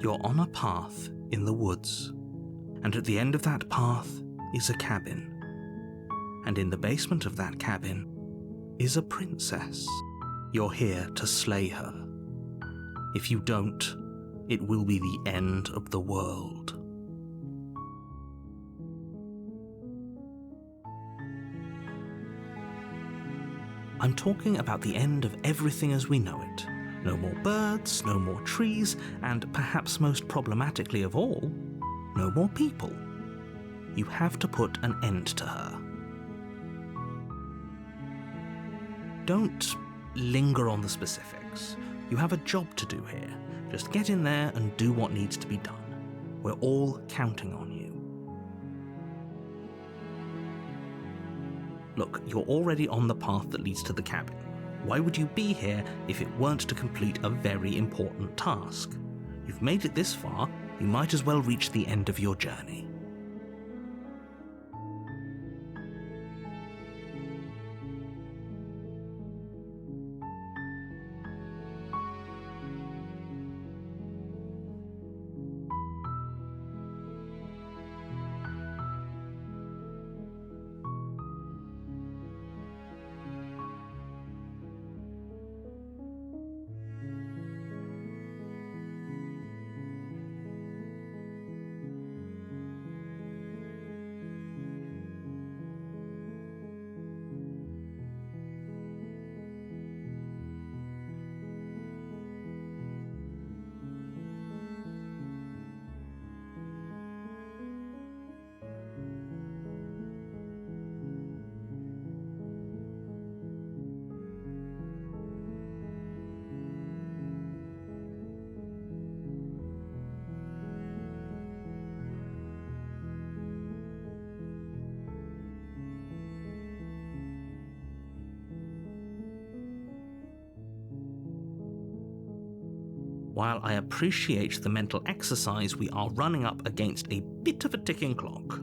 You're on a path in the woods, and at the end of that path is a cabin. And in the basement of that cabin is a princess. You're here to slay her. If you don't, it will be the end of the world. I'm talking about the end of everything as we know it. No more birds, no more trees, and perhaps most problematically of all, no more people. You have to put an end to her. Don't linger on the specifics. You have a job to do here. Just get in there and do what needs to be done. We're all counting on you. Look, you're already on the path that leads to the cabin. Why would you be here if it weren't to complete a very important task? You've made it this far, you might as well reach the end of your journey. While I appreciate the mental exercise, we are running up against a bit of a ticking clock.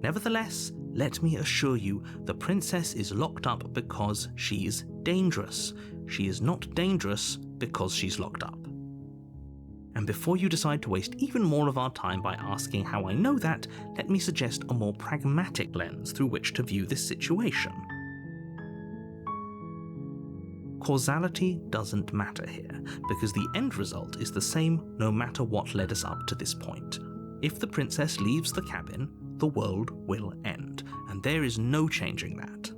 Nevertheless, let me assure you, the princess is locked up because she's dangerous. She is not dangerous because she's locked up. And before you decide to waste even more of our time by asking how I know that, let me suggest a more pragmatic lens through which to view this situation. Causality doesn't matter here, because the end result is the same no matter what led us up to this point. If the princess leaves the cabin, the world will end, and there is no changing that.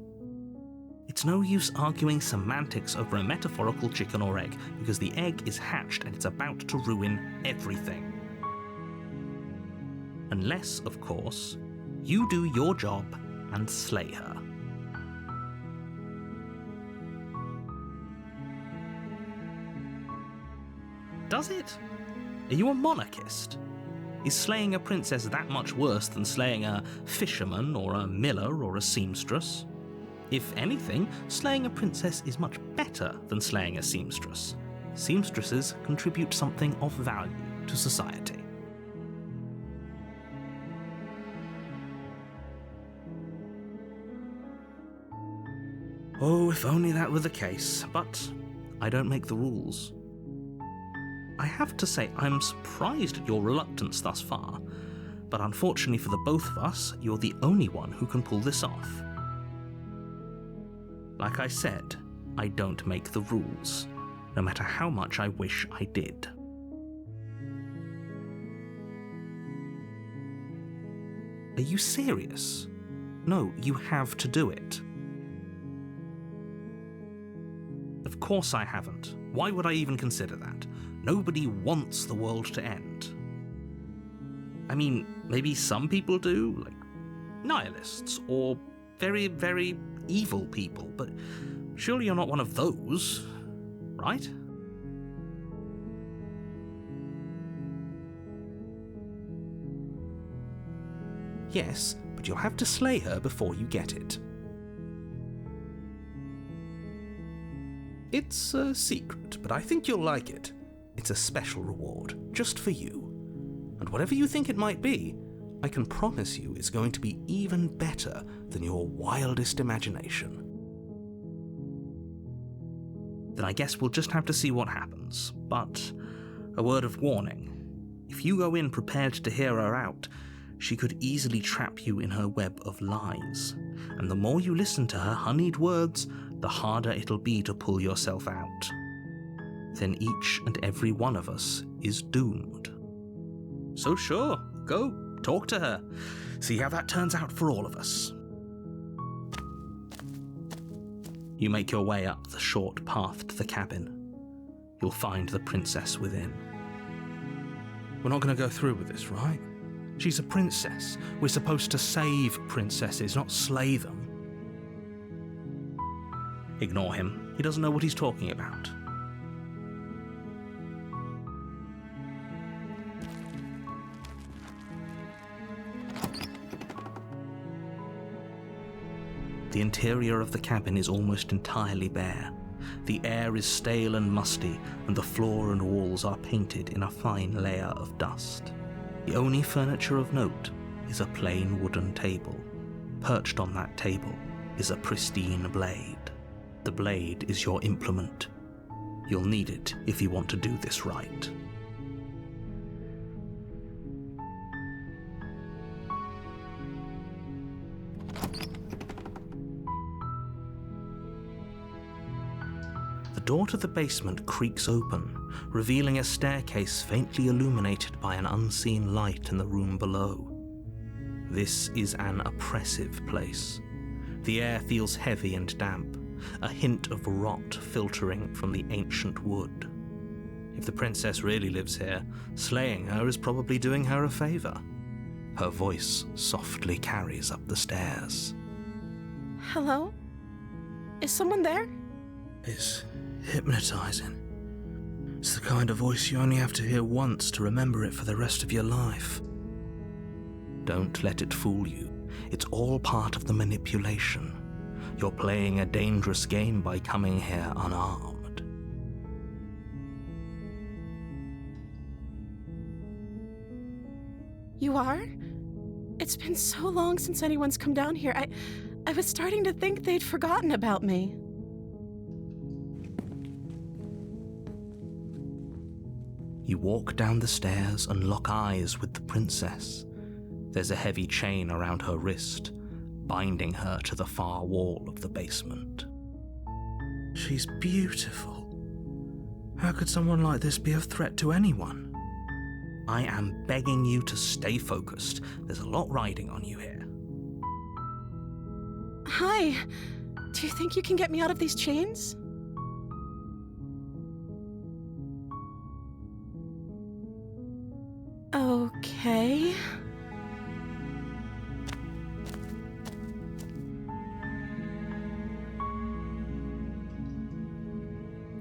It's no use arguing semantics over a metaphorical chicken or egg, because the egg is hatched and it's about to ruin everything. Unless, of course, you do your job and slay her. Does it? Are you a monarchist? Is slaying a princess that much worse than slaying a fisherman or a miller or a seamstress? If anything, slaying a princess is much better than slaying a seamstress. Seamstresses contribute something of value to society. Oh, if only that were the case, but I don't make the rules. I have to say, I'm surprised at your reluctance thus far, but unfortunately for the both of us, you're the only one who can pull this off. Like I said, I don't make the rules, no matter how much I wish I did. Are you serious? No, you have to do it. Of course I haven't. Why would I even consider that? Nobody wants the world to end. I mean, maybe some people do, like nihilists, or very, very evil people, but surely you're not one of those, right? Yes, but you'll have to slay her before you get it. It's a secret, but I think you'll like it. It's a special reward, just for you. And whatever you think it might be, I can promise you it's going to be even better than your wildest imagination. Then I guess we'll just have to see what happens, but A word of warning. If you go in prepared to hear her out, she could easily trap you in her web of lies. And the more you listen to her honeyed words, the harder it'll be to pull yourself out. Then each and every one of us is doomed. So sure, go, talk to her. See how that turns out for all of us. You make your way up the short path to the cabin. You'll find the princess within. We're not going to go through with this, right? She's a princess. We're supposed to save princesses, not slay them. Ignore him. He doesn't know what he's talking about. The interior of the cabin is almost entirely bare. The air is stale and musty, and the floor and walls are painted in a fine layer of dust. The only furniture of note is a plain wooden table. Perched on that table is a pristine blade. The blade is your implement. You'll need it if you want to do this right. The door to the basement creaks open, revealing a staircase faintly illuminated by an unseen light in the room below. This is an oppressive place. The air feels heavy and damp, a hint of rot filtering from the ancient wood. If the princess really lives here, slaying her is probably doing her a favor. Her voice softly carries up the stairs. Hello? Is someone there? It's hypnotizing. It's the kind of voice you only have to hear once to remember it for the rest of your life. Don't let it fool you. It's all part of the manipulation. You're playing a dangerous game by coming here unarmed. You are? It's been so long since anyone's come down here. I was starting to think they'd forgotten about me. You walk down the stairs and lock eyes with the princess. There's a heavy chain around her wrist, binding her to the far wall of the basement. She's beautiful. How could someone like this be a threat to anyone? I am begging you to stay focused. There's a lot riding on you here. Hi. Do you think you can get me out of these chains? Okay.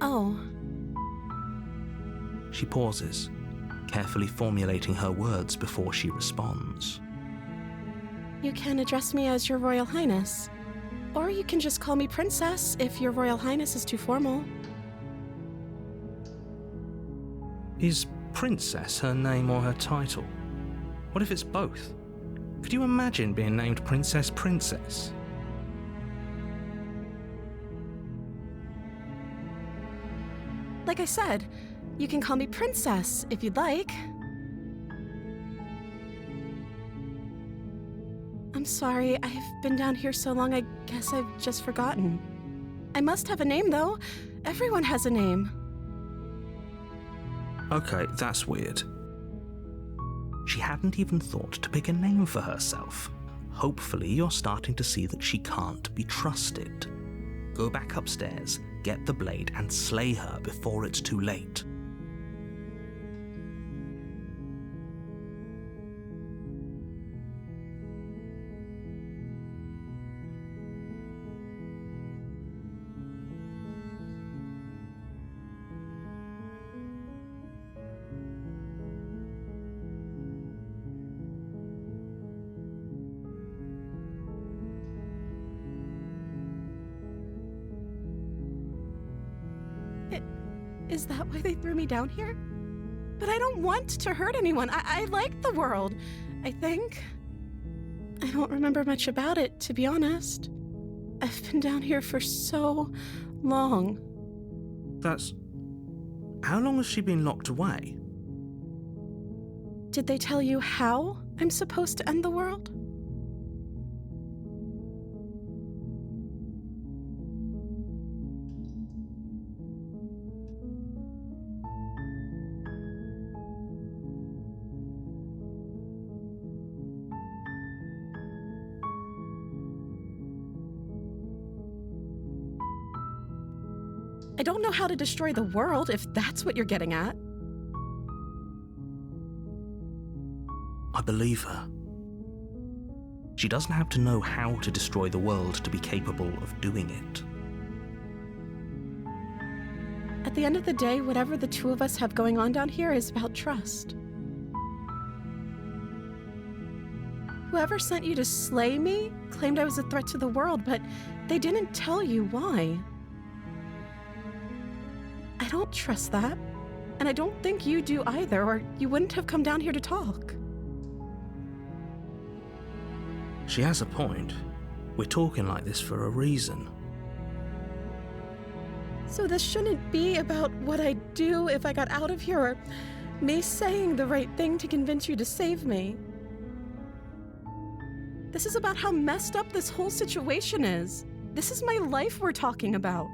Oh. She pauses, carefully formulating her words before she responds. You can address me as Your Royal Highness. Or you can just call me Princess if Your Royal Highness is too formal. Is Princess her name or her title? What if it's both? Could you imagine being named Princess Princess? Like I said, you can call me Princess if you'd like. I'm sorry, I've been down here so long, I guess I've just forgotten. I must have a name, though. Everyone has a name. Okay, that's weird. She hadn't even thought to pick a name for herself. Hopefully you're starting to see that she can't be trusted. Go back upstairs, get the blade, and slay her before it's too late. Is that why they threw me down here? But I don't want to hurt anyone. I like the world, I think. I don't remember much about it, to be honest. I've been down here for so long. How long has she been locked away? Did they tell you how I'm supposed to end the world? I don't know how to destroy the world, if that's what you're getting at. I believe her. She doesn't have to know how to destroy the world to be capable of doing it. At the end of the day, whatever the two of us have going on down here is about trust. Whoever sent you to slay me claimed I was a threat to the world, but they didn't tell you why. I don't trust that, and I don't think you do either, or you wouldn't have come down here to talk. She has a point. We're talking like this for a reason. So this shouldn't be about what I'd do if I got out of here, or me saying the right thing to convince you to save me. This is about how messed up this whole situation is. This is my life we're talking about.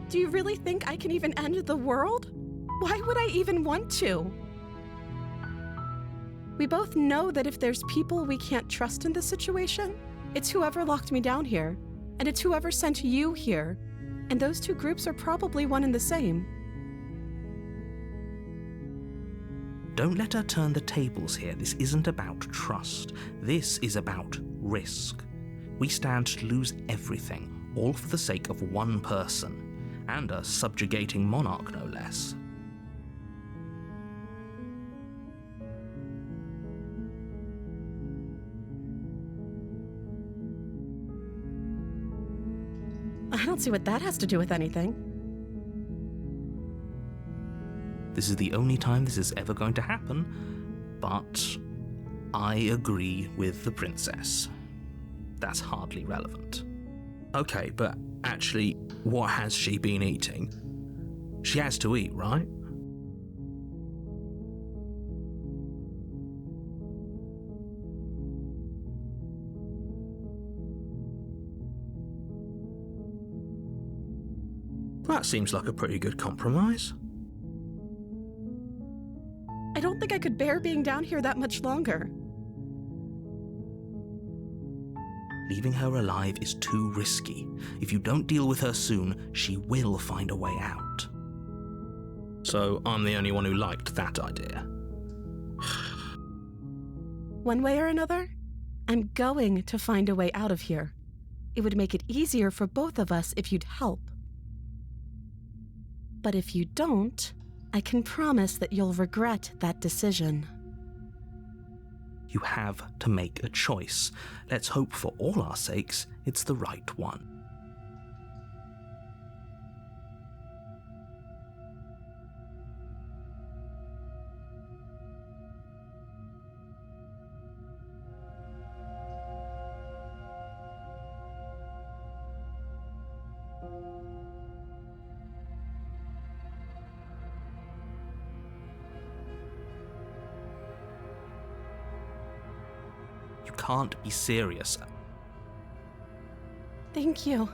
Do you really think I can even end the world? Why would I even want to? We both know that if there's people we can't trust in this situation, it's whoever locked me down here, and it's whoever sent you here, and those two groups are probably one and the same. Don't let her turn the tables here. This isn't about trust. This is about risk. We stand to lose everything, all for the sake of one person. And a subjugating monarch, no less. I don't see what that has to do with anything. This is the only time this is ever going to happen, but I agree with the princess. That's hardly relevant. Okay, but actually, what has she been eating? She has to eat, right? That seems like a pretty good compromise. I don't think I could bear being down here that much longer. Leaving her alive is too risky. If you don't deal with her soon, she will find a way out. So I'm the only one who liked that idea. One way or another, I'm going to find a way out of here. It would make it easier for both of us if you'd help. But if you don't, I can promise that you'll regret that decision. You have to make a choice. Let's hope for all our sakes it's the right one. You can't be serious. Thank you.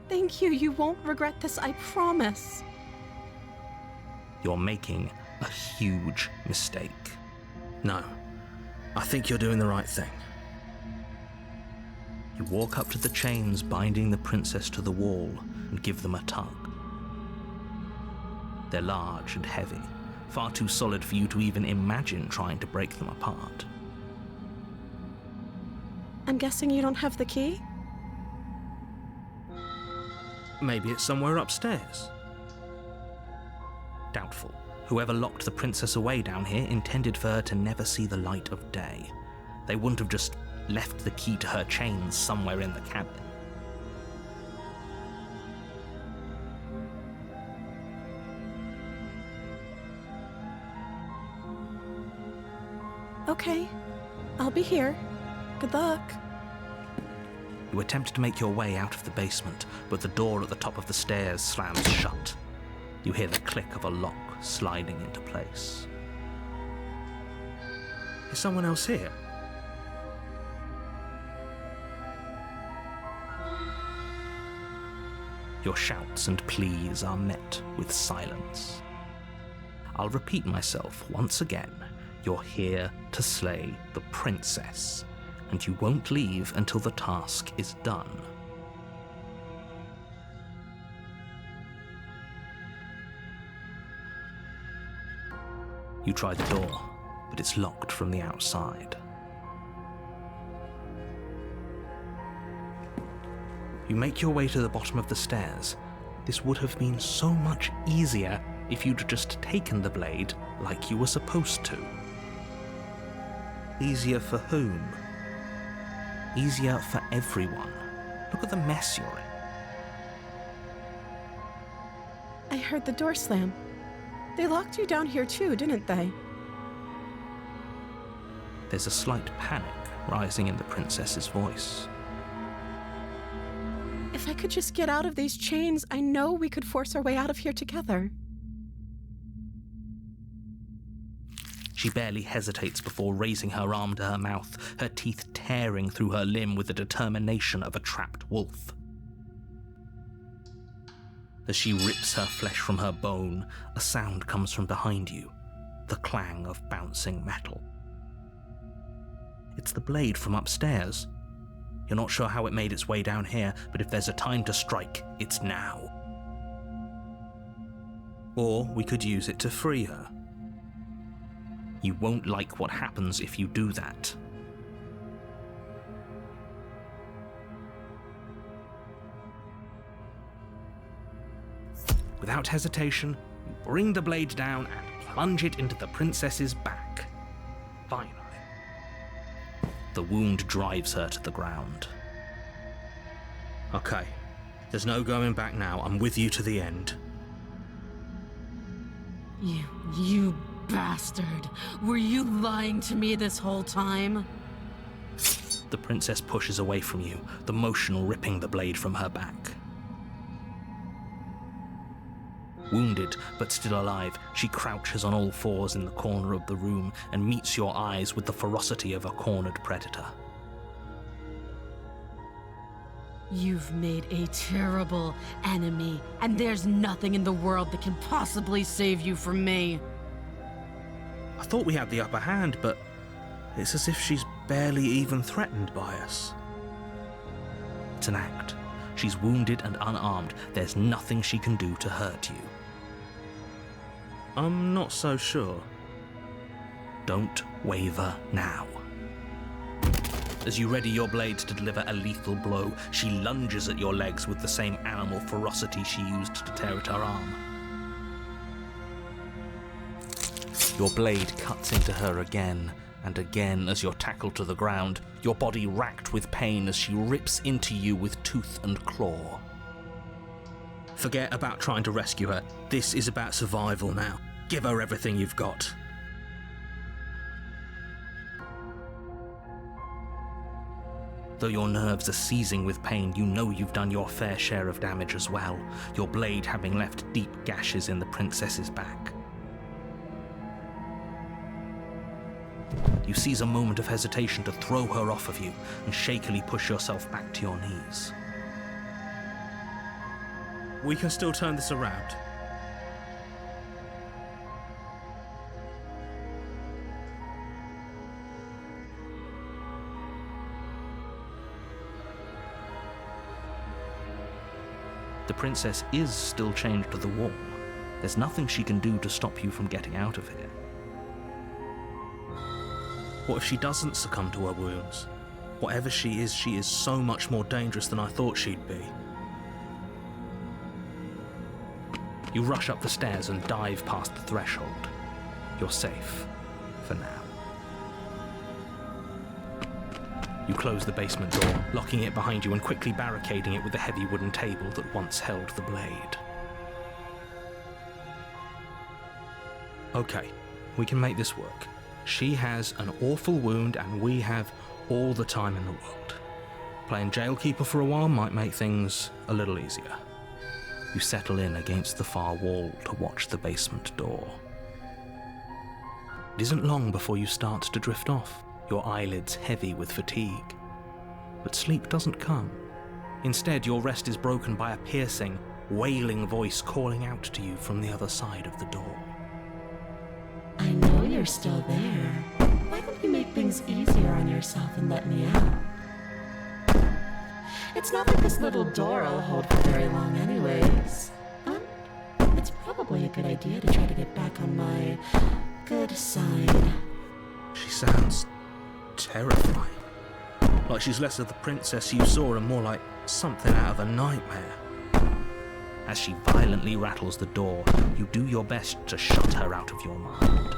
Thank you. You won't regret this, I promise. You're making a huge mistake. No, I think you're doing the right thing. You walk up to the chains binding the princess to the wall and give them a tug. They're large and heavy, far too solid for you to even imagine trying to break them apart. I'm guessing you don't have the key? Maybe it's somewhere upstairs. Doubtful. Whoever locked the princess away down here intended for her to never see the light of day. They wouldn't have just left the key to her chains somewhere in the cabin. Okay, I'll be here. Good luck. You attempt to make your way out of the basement, but the door at the top of the stairs slams shut. You hear the click of a lock sliding into place. Is someone else here? Your shouts and pleas are met with silence. I'll repeat myself once again. You're here to slay the princess, and you won't leave until the task is done. You try the door, but it's locked from the outside. You make your way to the bottom of the stairs. This would have been so much easier if you'd just taken the blade like you were supposed to. Easier for whom? Easier for everyone. Look at the mess you're in. I heard the door slam. They locked you down here too, didn't they? There's a slight panic rising in the princess's voice. If I could just get out of these chains, I know we could force our way out of here together. She barely hesitates before raising her arm to her mouth, her teeth tearing through her limb with the determination of a trapped wolf. As she rips her flesh from her bone, a sound comes from behind you, the clang of bouncing metal. It's the blade from upstairs. You're not sure how it made its way down here, but if there's a time to strike, it's now. Or we could use it to free her. You won't like what happens if you do that. Without hesitation, you bring the blade down and plunge it into the princess's back. Finally. The wound drives her to the ground. Okay, there's no going back now. I'm with you to the end. You bastard! Were you lying to me this whole time? The princess pushes away from you, the motion ripping the blade from her back. Wounded, but still alive, she crouches on all fours in the corner of the room and meets your eyes with the ferocity of a cornered predator. You've made a terrible enemy, and there's nothing in the world that can possibly save you from me. I thought we had the upper hand, but it's as if she's barely even threatened by us. It's an act. She's wounded and unarmed. There's nothing she can do to hurt you. I'm not so sure. Don't waver now. As you ready your blade to deliver a lethal blow, she lunges at your legs with the same animal ferocity she used to tear at her arm. Your blade cuts into her again and again as you're tackled to the ground, your body racked with pain as she rips into you with tooth and claw. Forget about trying to rescue her. This is about survival now. Give her everything you've got. Though your nerves are seizing with pain, you know you've done your fair share of damage as well, your blade having left deep gashes in the princess's back. You seize a moment of hesitation to throw her off of you and shakily push yourself back to your knees. We can still turn this around. The princess is still chained to the wall. There's nothing she can do to stop you from getting out of here. What if she doesn't succumb to her wounds? Whatever she is so much more dangerous than I thought she'd be. You rush up the stairs and dive past the threshold. You're safe, for now. You close the basement door, locking it behind you and quickly barricading it with the heavy wooden table that once held the blade. Okay, we can make this work. She has an awful wound and we have all the time in the world. Playing jailkeeper for a while might make things a little easier. You settle in against the far wall to watch the basement door. It isn't long before you start to drift off, your eyelids heavy with fatigue. But sleep doesn't come. Instead, your rest is broken by a piercing, wailing voice calling out to you from the other side of the door. I know you're still there. Why don't you make things easier on yourself and let me out? It's not like this little door I'll hold for very long anyways. It's probably a good idea to try to get back on my good side. She sounds terrifying. Like she's less of the princess you saw and more like something out of a nightmare. As she violently rattles the door, you do your best to shut her out of your mind.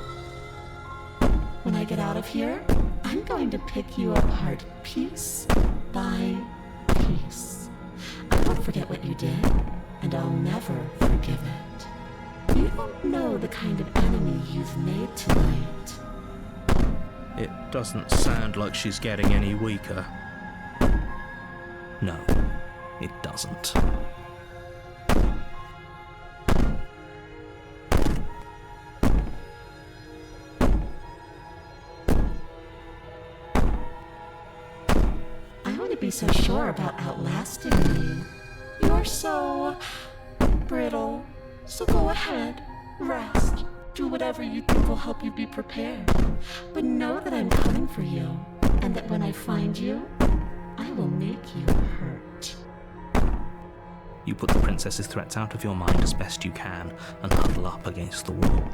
When I get out of here, I'm going to pick you apart piece by piece. I won't forget what you did, and I'll never forgive it. You don't know the kind of enemy you've made tonight. It doesn't sound like she's getting any weaker. No, it doesn't. I wouldn't be so sure about outlasting me. You're so brittle. So go ahead, rest. Do whatever you think will help you be prepared. But know that I'm coming for you, and that when I find you, I will make you hurt. You put the princess's threats out of your mind as best you can and huddle up against the wall.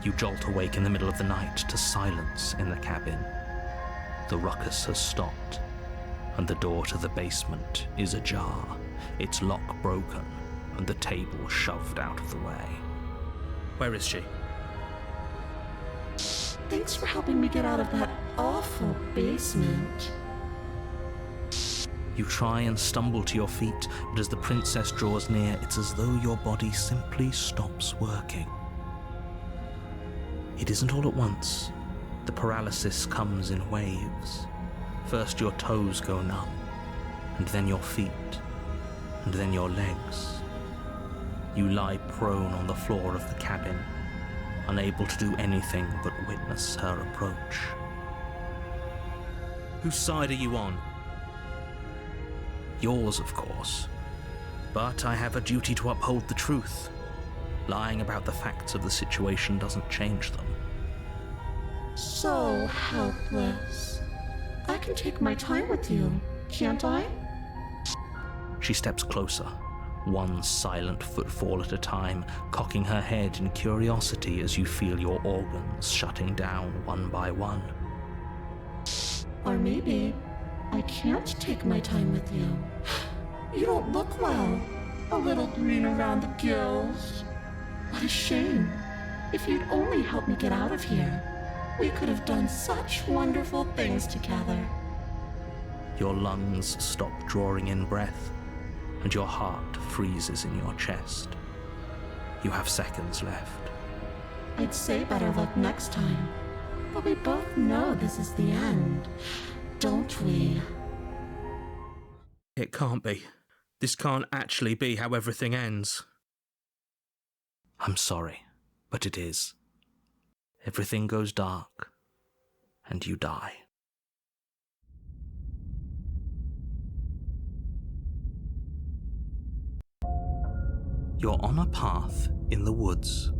You jolt awake in the middle of the night to silence in the cabin. The ruckus has stopped, and the door to the basement is ajar, its lock broken, and the table shoved out of the way. Where is she? Thanks for helping me get out of that awful basement. You try and stumble to your feet, but as the princess draws near, it's as though your body simply stops working. It isn't all at once. The paralysis comes in waves. First your toes go numb, and then your feet, and then your legs. You lie prone on the floor of the cabin, unable to do anything but witness her approach. Whose side are you on? Yours, of course. But I have a duty to uphold the truth. Lying about the facts of the situation doesn't change them. So helpless. I can take my time with you, can't I? She steps closer, one silent footfall at a time, cocking her head in curiosity as you feel your organs shutting down one by one. Or maybe I can't take my time with you. You don't look well. A little green around the gills. What a shame. If you'd only helped me get out of here, we could have done such wonderful things together. Your lungs stop drawing in breath, and your heart freezes in your chest. You have seconds left. I'd say better luck next time, but we both know this is the end, don't we? It can't be. This can't actually be how everything ends. I'm sorry, but it is. Everything goes dark, and you die. You're on a path in the woods,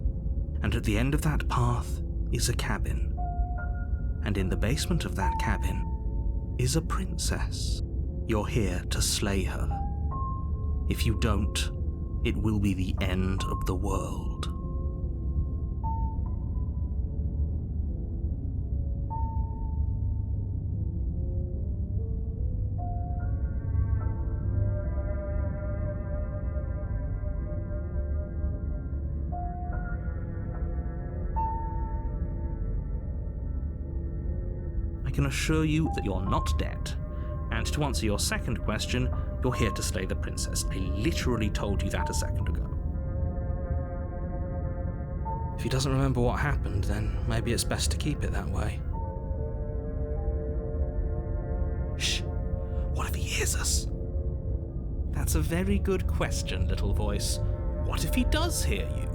and at the end of that path is a cabin. And in the basement of that cabin is a princess. You're here to slay her. If you don't, it will be the end of the world. I can assure you that you're not dead. And to answer your second question, you're here to slay the princess. I literally told you that a second ago. If he doesn't remember what happened, then maybe it's best to keep it that way. Shh. What if he hears us? That's a very good question, little voice. What if he does hear you?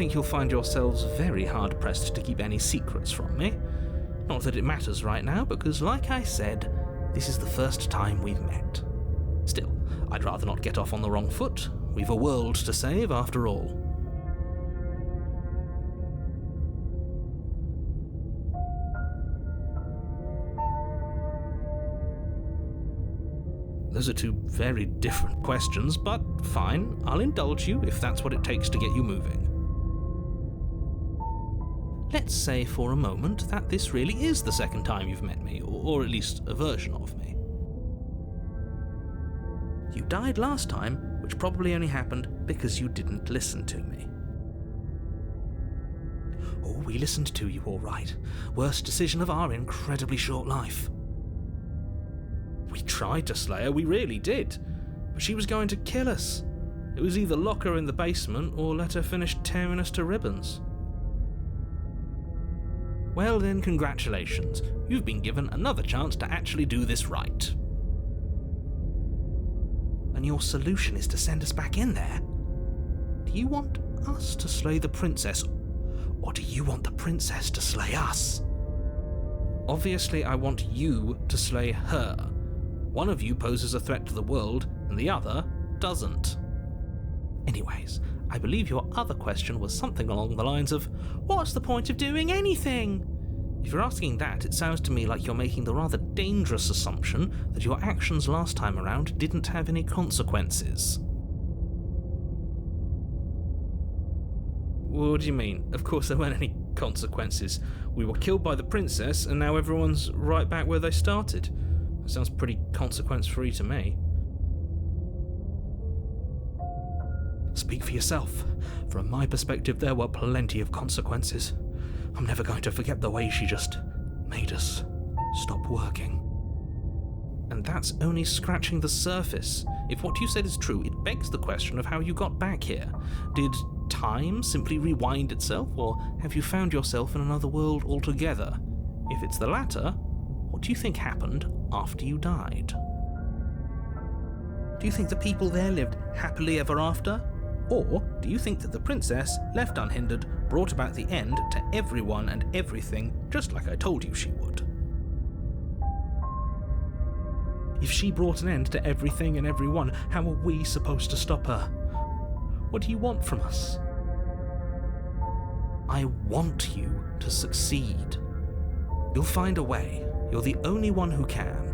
think you'll find yourselves very hard-pressed to keep any secrets from me. Not that it matters right now, because like I said, this is the first time we've met. Still, I'd rather not get off on the wrong foot. We've a world to save, after all. Those are two very different questions, but fine, I'll indulge you if that's what it takes to get you moving. Let's say for a moment that this really is the second time you've met me, or at least a version of me. You died last time, which probably only happened because you didn't listen to me. Oh, we listened to you all right. Worst decision of our incredibly short life. We tried to slay her, we really did. But she was going to kill us. It was either lock her in the basement or let her finish tearing us to ribbons. Well then, congratulations. You've been given another chance to actually do this right. And your solution is to send us back in there? Do you want us to slay the princess, or do you want the princess to slay us? Obviously, I want you to slay her. One of you poses a threat to the world, and the other doesn't. Anyways, I believe your other question was something along the lines of, what's the point of doing anything? If you're asking that, it sounds to me like you're making the rather dangerous assumption that your actions last time around didn't have any consequences. What do you mean? Of course there weren't any consequences. We were killed by the princess, and now everyone's right back where they started. That sounds pretty consequence-free to me. Speak for yourself. From my perspective, there were plenty of consequences. I'm never going to forget the way she just made us stop working. And that's only scratching the surface. If what you said is true, it begs the question of how you got back here. Did time simply rewind itself, or have you found yourself in another world altogether? If it's the latter, what do you think happened after you died? Do you think the people there lived happily ever after? Or do you think that the princess, left unhindered, brought about the end to everyone and everything, just like I told you she would? If she brought an end to everything and everyone, how are we supposed to stop her? What do you want from us? I want you to succeed. You'll find a way. You're the only one who can.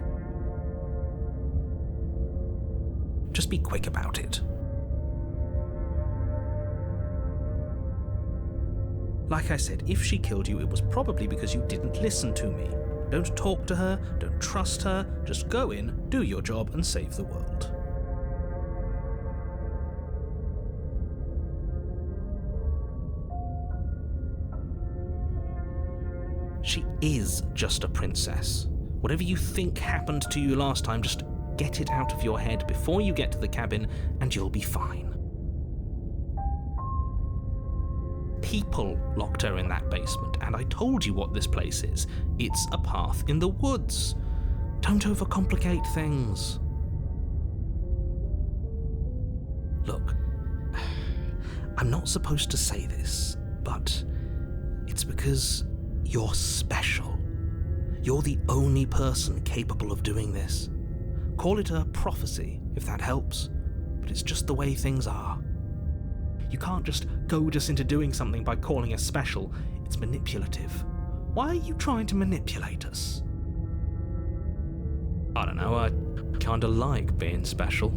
Just be quick about it. Like I said, if she killed you, it was probably because you didn't listen to me. Don't talk to her, don't trust her, just go in, do your job, and save the world. She is just a princess. Whatever you think happened to you last time, just get it out of your head before you get to the cabin, and you'll be fine. People locked her in that basement, and I told you what this place is. It's a path in the woods. Don't overcomplicate things. Look, I'm not supposed to say this, but it's because you're special. You're the only person capable of doing this. Call it a prophecy, if that helps, but it's just the way things are. You can't just goad us into doing something by calling us special. It's manipulative. Why are you trying to manipulate us? I don't know, I kinda like being special.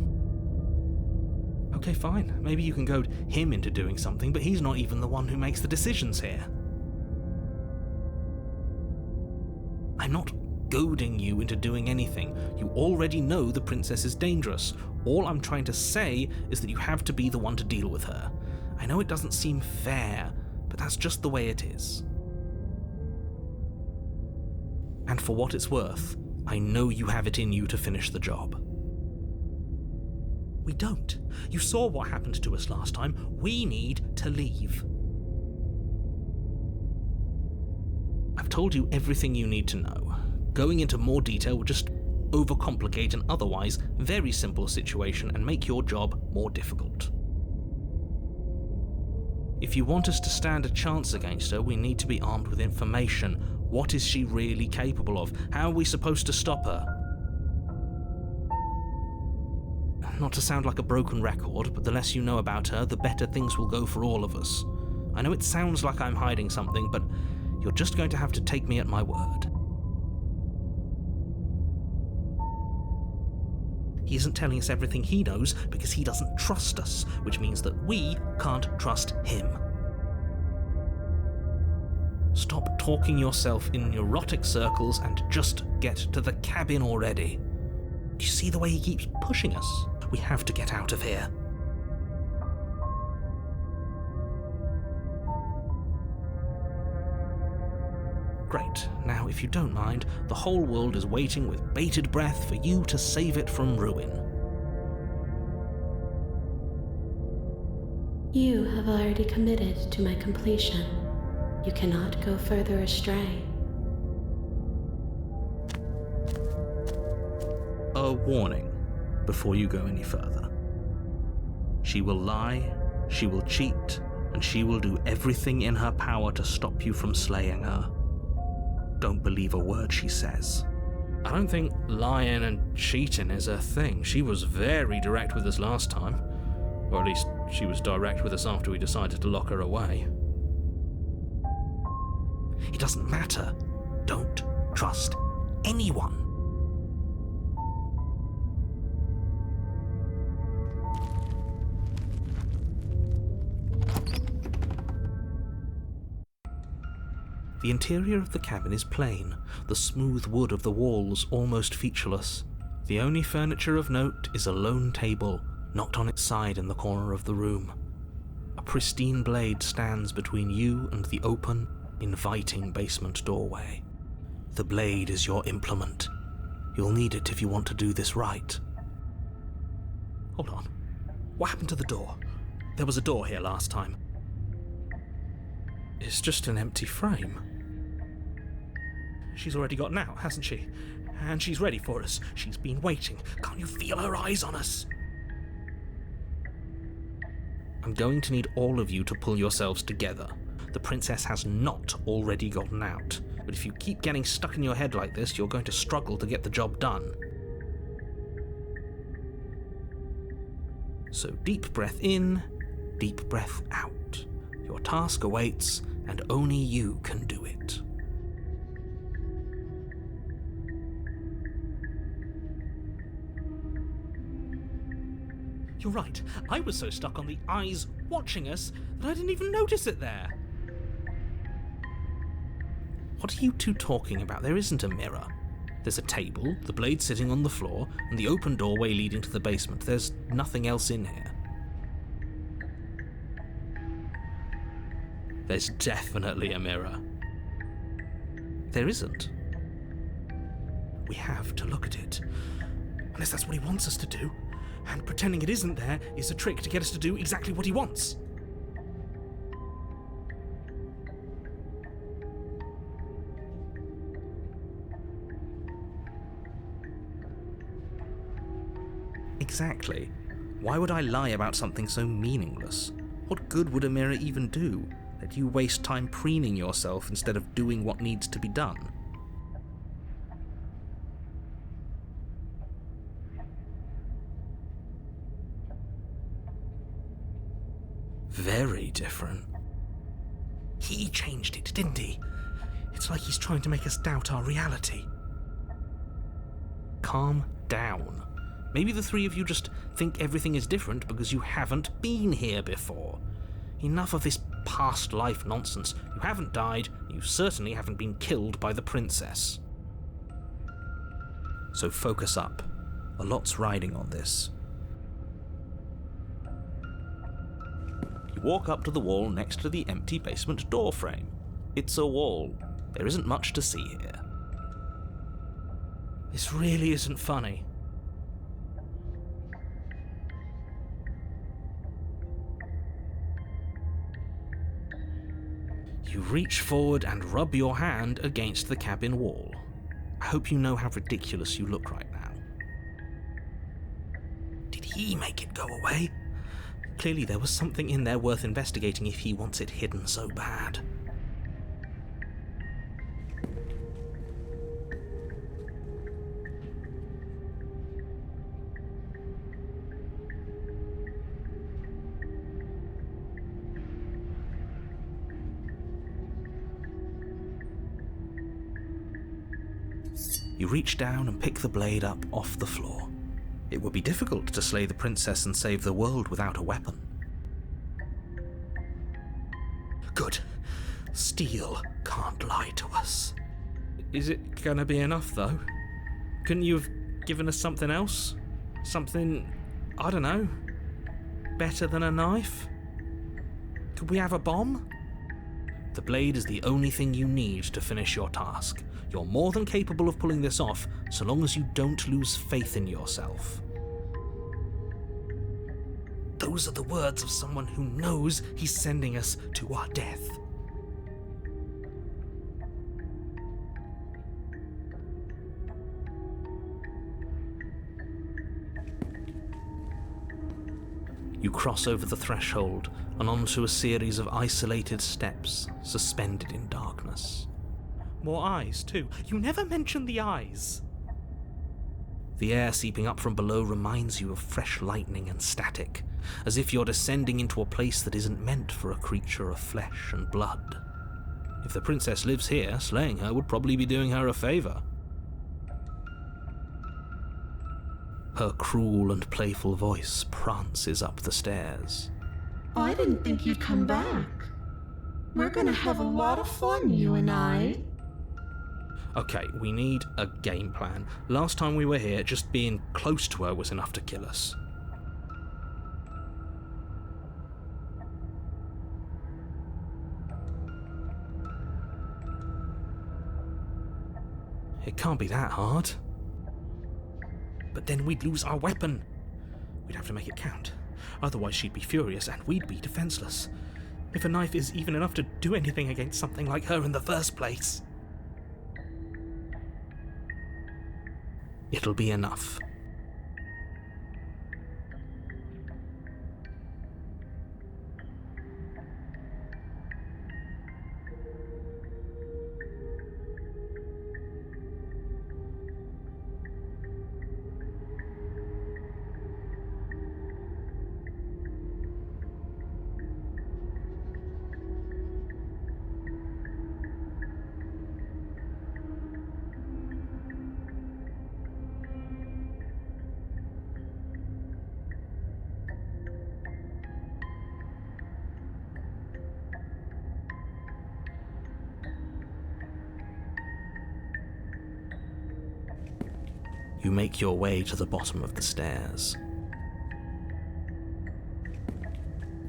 Okay, fine. Maybe you can goad him into doing something, but he's not even the one who makes the decisions here. I'm not goading you into doing anything. You already know the princess is dangerous. All I'm trying to say is that you have to be the one to deal with her. I know it doesn't seem fair, but that's just the way it is. And for what it's worth, I know you have it in you to finish the job. We don't. You saw what happened to us last time. We need to leave. I've told you everything you need to know. Going into more detail would just overcomplicate an otherwise very simple situation and make your job more difficult. If you want us to stand a chance against her, we need to be armed with information. What is she really capable of? How are we supposed to stop her? Not to sound like a broken record, but the less you know about her, the better things will go for all of us. I know it sounds like I'm hiding something, but you're just going to have to take me at my word. He isn't telling us everything he knows because he doesn't trust us, which means that we can't trust him. Stop talking yourself in neurotic circles and just get to the cabin already. Do you see the way he keeps pushing us? We have to get out of here. Great. Now, if you don't mind, the whole world is waiting with bated breath for you to save it from ruin. You have already committed to my completion. You cannot go further astray. A warning before you go any further. She will lie, she will cheat, and she will do everything in her power to stop you from slaying her. Don't believe a word she says. I don't think lying and cheating is her thing. She was very direct with us last time. Or at least she was direct with us after we decided to lock her away. It doesn't matter. Don't trust anyone. The interior of the cabin is plain, the smooth wood of the walls almost featureless. The only furniture of note is a lone table, knocked on its side in the corner of the room. A pristine blade stands between you and the open, inviting basement doorway. The blade is your implement. You'll need it if you want to do this right. Hold on. What happened to the door? There was a door here last time. It's just an empty frame. She's already gotten out, hasn't she? And she's ready for us. She's been waiting. Can't you feel her eyes on us? I'm going to need all of you to pull yourselves together. The princess has not already gotten out. But if you keep getting stuck in your head like this, you're going to struggle to get the job done. So deep breath in, deep breath out. Your task awaits, and only you can do it. You're right. I was so stuck on the eyes watching us that I didn't even notice it there. What are you two talking about? There isn't a mirror. There's a table, the blade sitting on the floor, and the open doorway leading to the basement. There's nothing else in here. There's definitely a mirror. There isn't. We have to look at it. Unless that's what he wants us to do. And pretending it isn't there is a trick to get us to do exactly what he wants. Exactly. Why would I lie about something so meaningless? What good would a mirror even do? Let you waste time preening yourself instead of doing what needs to be done. Very different. He changed it, didn't he? It's like he's trying to make us doubt our reality. Calm down. Maybe the three of you just think everything is different because you haven't been here before. Enough of this past life nonsense. You haven't died, you certainly haven't been killed by the princess. So focus up. A lot's riding on this. You walk up to the wall next to the empty basement door frame. It's a wall. There isn't much to see here. This really isn't funny. You reach forward and rub your hand against the cabin wall. I hope you know how ridiculous you look right now. Did he make it go away? Clearly there was something in there worth investigating if he wants it hidden so bad. You reach down and pick the blade up off the floor. It would be difficult to slay the princess and save the world without a weapon. Good. Steel can't lie to us. Is it gonna be enough, though? Couldn't you have given us something else? Something, I don't know, better than a knife? Could we have a bomb? The blade is the only thing you need to finish your task. You're more than capable of pulling this off, so long as you don't lose faith in yourself. Those are the words of someone who knows he's sending us to our death. You cross over the threshold and onto a series of isolated steps suspended in darkness. More eyes, too. You never mention the eyes. The air seeping up from below reminds you of fresh lightning and static, as if you're descending into a place that isn't meant for a creature of flesh and blood. If the princess lives here, slaying her would probably be doing her a favor. Her cruel and playful voice prances up the stairs. I didn't think you'd come back. We're gonna have a lot of fun, you and I. Okay, we need a game plan. Last time we were here, just being close to her was enough to kill us. It can't be that hard. But then we'd lose our weapon. We'd have to make it count. Otherwise she'd be furious and we'd be defenseless. If a knife is even enough to do anything against something like her in the first place. It'll be enough. You make your way to the bottom of the stairs.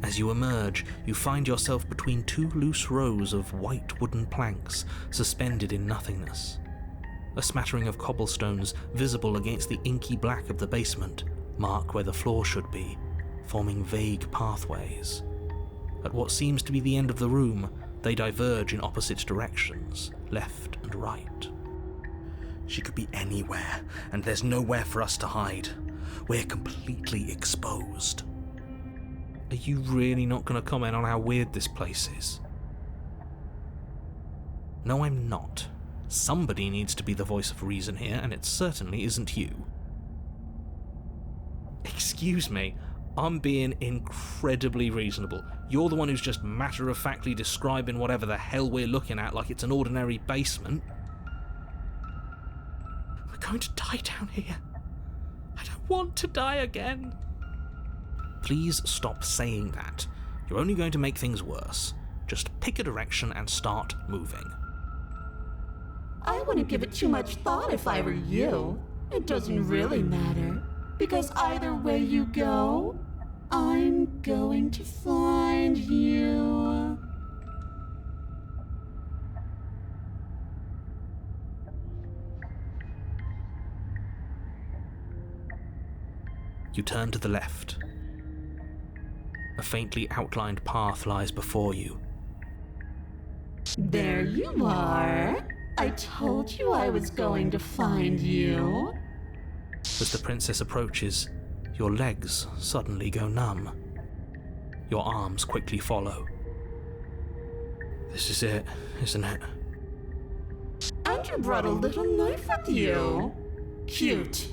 As you emerge, you find yourself between two loose rows of white wooden planks suspended in nothingness. A smattering of cobblestones, visible against the inky black of the basement, mark where the floor should be, forming vague pathways. At what seems to be the end of the room, they diverge in opposite directions, left and right. She could be anywhere, and there's nowhere for us to hide. We're completely exposed. Are you really not going to comment on how weird this place is? No, I'm not. Somebody needs to be the voice of reason here, and it certainly isn't you. Excuse me, I'm being incredibly reasonable. You're the one who's just matter-of-factly describing whatever the hell we're looking at like it's an ordinary basement. We're going to die down here. I don't want to die again. Please stop saying that. You're only going to make things worse. Just pick a direction and start moving. I wouldn't give it too much thought if I were you. It doesn't really matter, because either way you go, I'm going to find you. You turn to the left. A faintly outlined path lies before you. There you are. I told you I was going to find you. As the princess approaches, your legs suddenly go numb. Your arms quickly follow. This is it, isn't it? And you brought a little knife with you. Cute.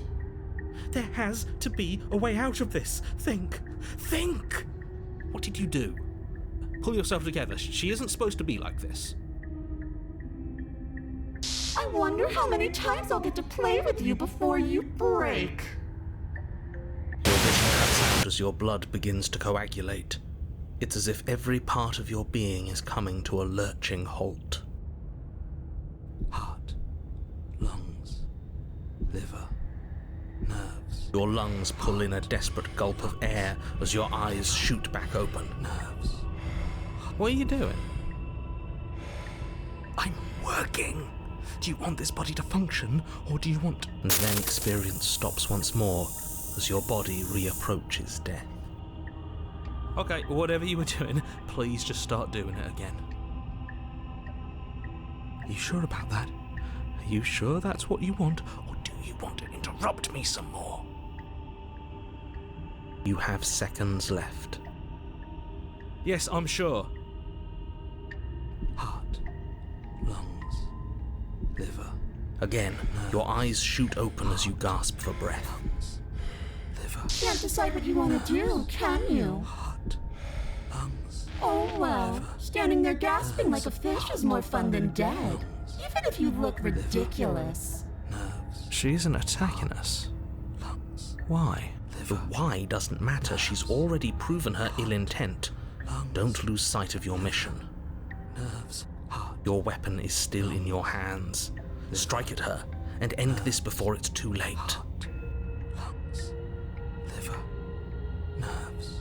There has to be a way out of this. Think! Think! What did you do? Pull yourself together. She isn't supposed to be like this. I wonder how many times I'll get to play with you before you break. Your vision cuts out as your blood begins to coagulate. It's as if every part of your being is coming to a lurching halt. Heart, lungs, liver, nerves. Your lungs pull in a desperate gulp of air as your eyes shoot back open. Nerves. What are you doing? I'm working. Do you want this body to function, or do you want... And then experience stops once more as your body reapproaches death. Okay, whatever you were doing, please just start doing it again. Are you sure about that? Are you sure that's what you want, or do you want to interrupt me some more? You have seconds left. Yes, I'm sure. Heart, lungs, liver. Again, your eyes shoot open as you gasp for breath. Liver. Can't decide what you want to do, can you? Heart, lungs. Oh well, standing there gasping like a fish is more fun than dead. Even if you look ridiculous. Nerves. She isn't attacking us. Lungs. Why? The why doesn't matter. She's already proven her ill intent. Don't lose sight of your mission. Nerves. Your weapon is still in your hands. Strike at her and end this before it's too late. Lungs. Liver. Nerves.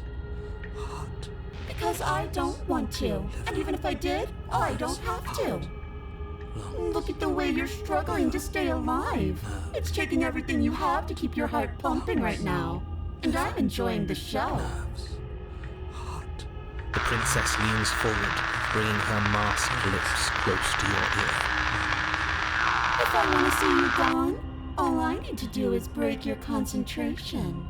Heart. Because I don't want to. And even if I did, I don't have to. Look at the way you're struggling to stay alive. It's taking everything you have to keep your heart pumping right now. And I'm enjoying the show. Heart. The princess leans forward, bringing her masked lips close to your ear. If I want to see you gone, all I need to do is break your concentration.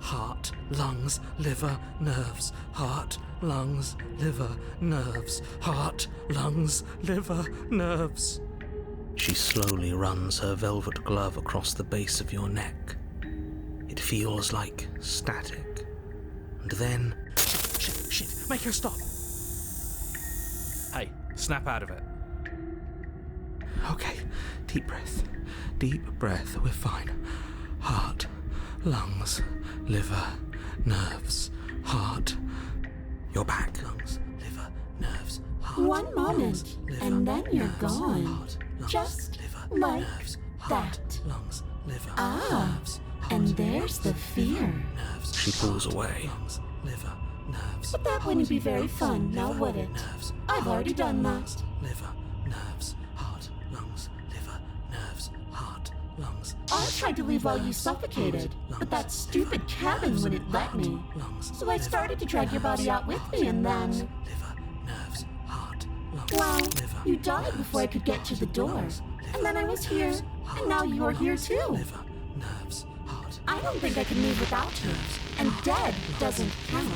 Heart, lungs, liver, nerves. Heart, lungs, liver, nerves. Heart, lungs, liver, nerves. She slowly runs her velvet glove across the base of your neck. It feels like static. And then... Shit, make her stop! Hey, snap out of it. Okay, deep breath, we're fine. Heart, lungs, liver, nerves, heart. You're back. Lungs, liver, nerves, heart. One moment, lungs, liver, and then you're nerves, gone. Heart, lungs, Just liver, like nerves, that. Heart, lungs, liver, Ah, nerves, heart, and there's the fear. nerves. She pulls away. Lungs, liver, nerves, But that wouldn't be very fun, now would it? nerves, I've already done that. liver, nerves, heart, lungs, liver, nerves, heart, lungs. I tried to leave while you suffocated, but that stupid cabin wouldn't let me. So I started to drag your body out with me, and then... Liver, nerves, heart, lungs, Well, liver, you died before I could get to the door. And then I was here, and now you're here too. liver, nerves, heart. I don't think I can live without you. And dead doesn't count.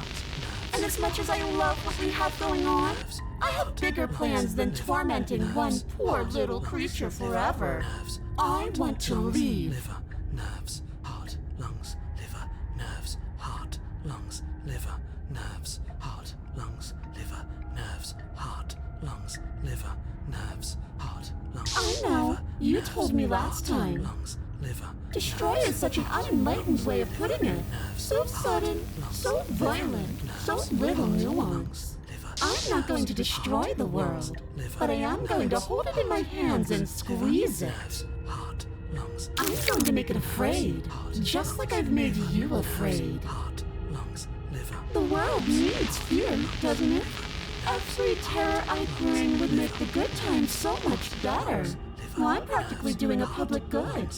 And as much as I love what we have going on, I have bigger plans than tormenting one poor little creature forever. I want to leave. Liver, nerves, heart, lungs, liver, nerves, heart, lungs, liver, nerves, heart, lungs, liver, nerves, heart, lungs, liver, nerves, heart, lungs. I know. You told me last time. Lungs, liver. Destroy is such an unenlightened way of putting it. So sudden, so violent, so little nuance. I'm not going to destroy the world, but I am going to hold it in my hands and squeeze it. Heart, lungs, I'm going to make it afraid, just like I've made you afraid. heart, lungs, liver. The world needs fear, doesn't it? Every terror I bring would make the good times so much better. Well, I'm practically doing a public good.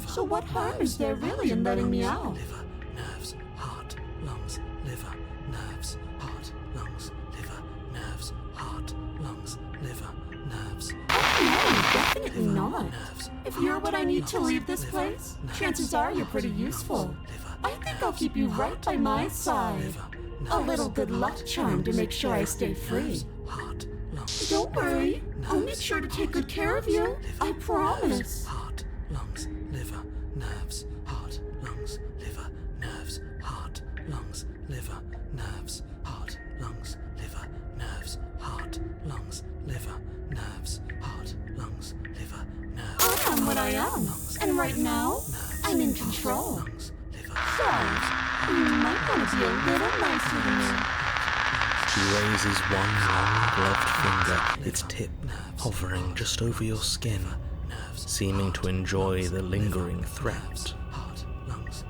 So what harm is there really in letting me out? Liver, nerves, heart, lungs, liver, nerves, heart, lungs, liver, nerves, heart, lungs, liver, nerves. No, definitely not. Nerves. If you're what I need to leave this place, chances are you're pretty useful. I think I'll keep you right by my side. Liver, A little good luck charm to make sure I stay free. Heart, lungs. Don't worry. I'll make sure to take good care of you. I promise. Heart, lungs, liver, nerves. Heart, lungs, liver, nerves. Heart, lungs, liver, nerves. Heart, lungs, liver, nerves. Heart, lungs, liver, nerves. Heart, lungs, liver, nerves. I am what I am. And right now, I'm in control. Lungs, liver. So, you might want to be a little nicer to me. She raises one long gloved finger, its tip hovering just over your skin, seeming to enjoy the lingering threat.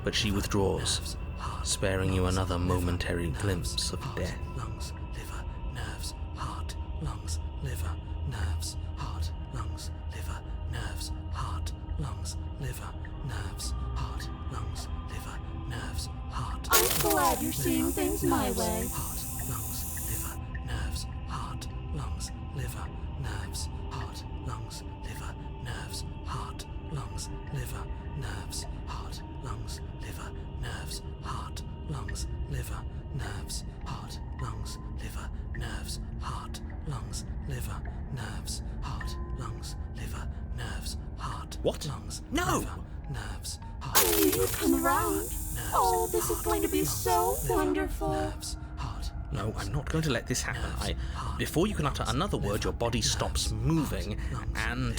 But she withdraws, sparing you another momentary glimpse of death. Lungs, liver, nerves. Heart, lungs, liver, nerves. Heart, lungs, liver, nerves. Heart, lungs, liver, nerves. Heart, lungs, liver, nerves. Heart. I'm glad you're seeing things my way. Heart, lungs, liver, nerves. Heart, lungs, liver, nerves. Heart, lungs, liver, nerves. Heart, lungs, liver, nerves. Heart, lungs, liver, nerves. Heart, lungs, liver, nerves. Heart, lungs, liver, nerves. Heart, lungs, liver, nerves. Heart, lungs, liver, nerves. Heart, What? lungs, No! liver, nerves. Heart, I knew you'd come around. Oh, this is going to be so wonderful. nerves. Heart, No, I'm not going to let this happen. Before you can utter another word, your body stops moving, and,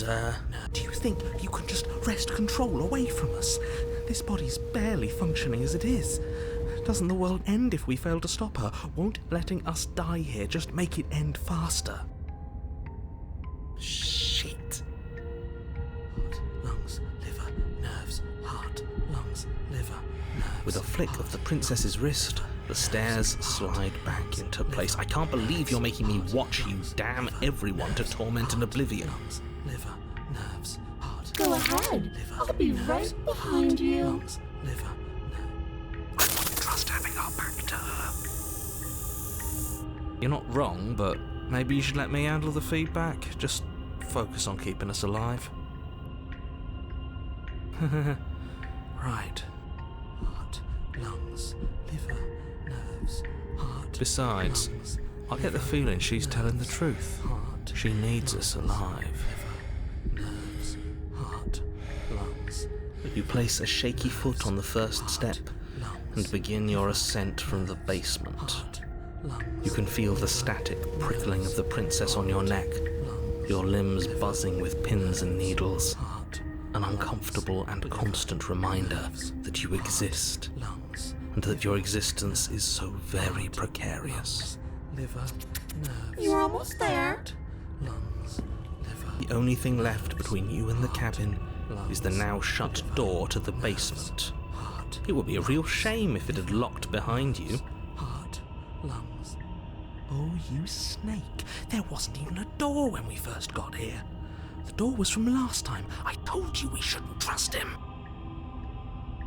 Do you think you can just wrest control away from us? This body's barely functioning as it is. Doesn't the world end if we fail to stop her? Won't letting us die here just make it end faster? Shit. heart, lungs, liver, nerves. Heart, lungs, liver, nerves. with a flick of the princess's wrist, the stairs slide back into place. I can't believe you're making me watch you damn everyone to torment and oblivion. Lungs, liver, nerves. Heart, Go ahead. I'll be right behind you. lungs, liver, nerves. I wouldn't trust having our back to her. You're not wrong, but maybe you should let me handle the feedback. Just focus on keeping us alive. Right. Heart, lungs, liver, nerves. Heart, Besides, lungs, I get the feeling she's telling the truth. heart, She needs us alive. nerves. Heart, lungs, You place a shaky foot on the first step and begin your ascent from the basement. lungs, You can feel the static prickling of the princess on your neck, your limbs buzzing with pins and needles, heart, an uncomfortable and constant reminder that you exist, lungs, and that your existence is so very precarious. liver, nerves. You're almost there. Lungs, liver, The only thing left between you and the cabin is the now shut door to the basement. heart, It would be a real shame if it had locked behind you. heart, lungs. Oh, you snake. There wasn't even a door when we first got here. The door was from last time. I told you we shouldn't trust him.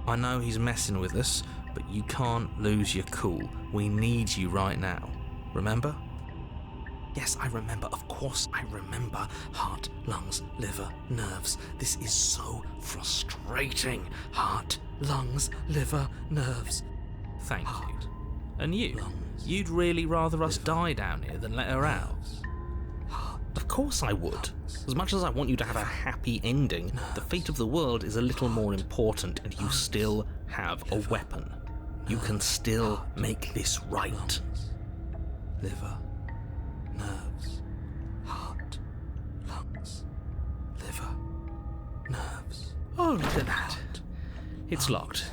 I know he's messing with us, but you can't lose your cool. We need you right now. Remember? Yes, I remember. Of course I remember. Heart, lungs, liver, nerves. This is so frustrating. Heart, lungs, liver, nerves. Thank you. And you? You'd really rather us die down here than let her out? Of course I would. As much as I want you to have a happy ending, the fate of the world is a little more important, and you still have a weapon. You can still make this right. Liver, nerves, heart, lungs, liver, nerves, Oh, look at that. It's locked.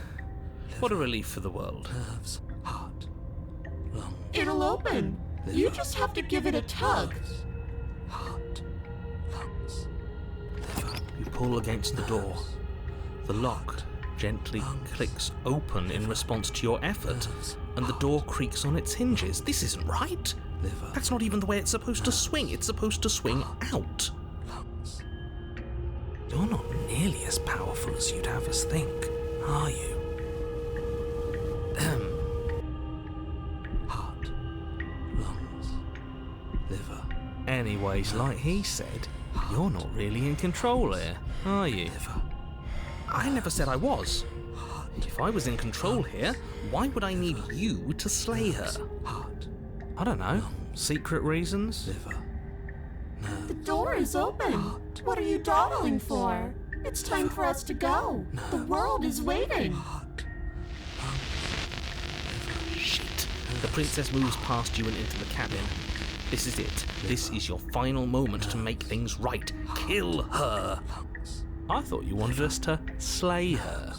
What a relief for the world. nerves, heart, lungs, It'll open. You just have to give it a tug. heart, lungs, liver, You pull against the door. The lock gently clicks open in response to your effort, and the door creaks on its hinges. This isn't right. liver, That's not even the way it's supposed to swing. It's supposed to swing out. lungs, You're not nearly as powerful as you'd have us think, are you? heart, lungs, liver, Anyways, like he said, you're not really in control here, are you? I never said I was. If I was in control here, why would I need you to slay her? Heart. I don't know. Secret reasons? Liver. The door is open. What are you dawdling for? It's time for us to go. The world is waiting. Heart. Shit. The princess moves past you and into the cabin. This is it. This is your final moment to make things right. Kill her. I thought you wanted us to slay her.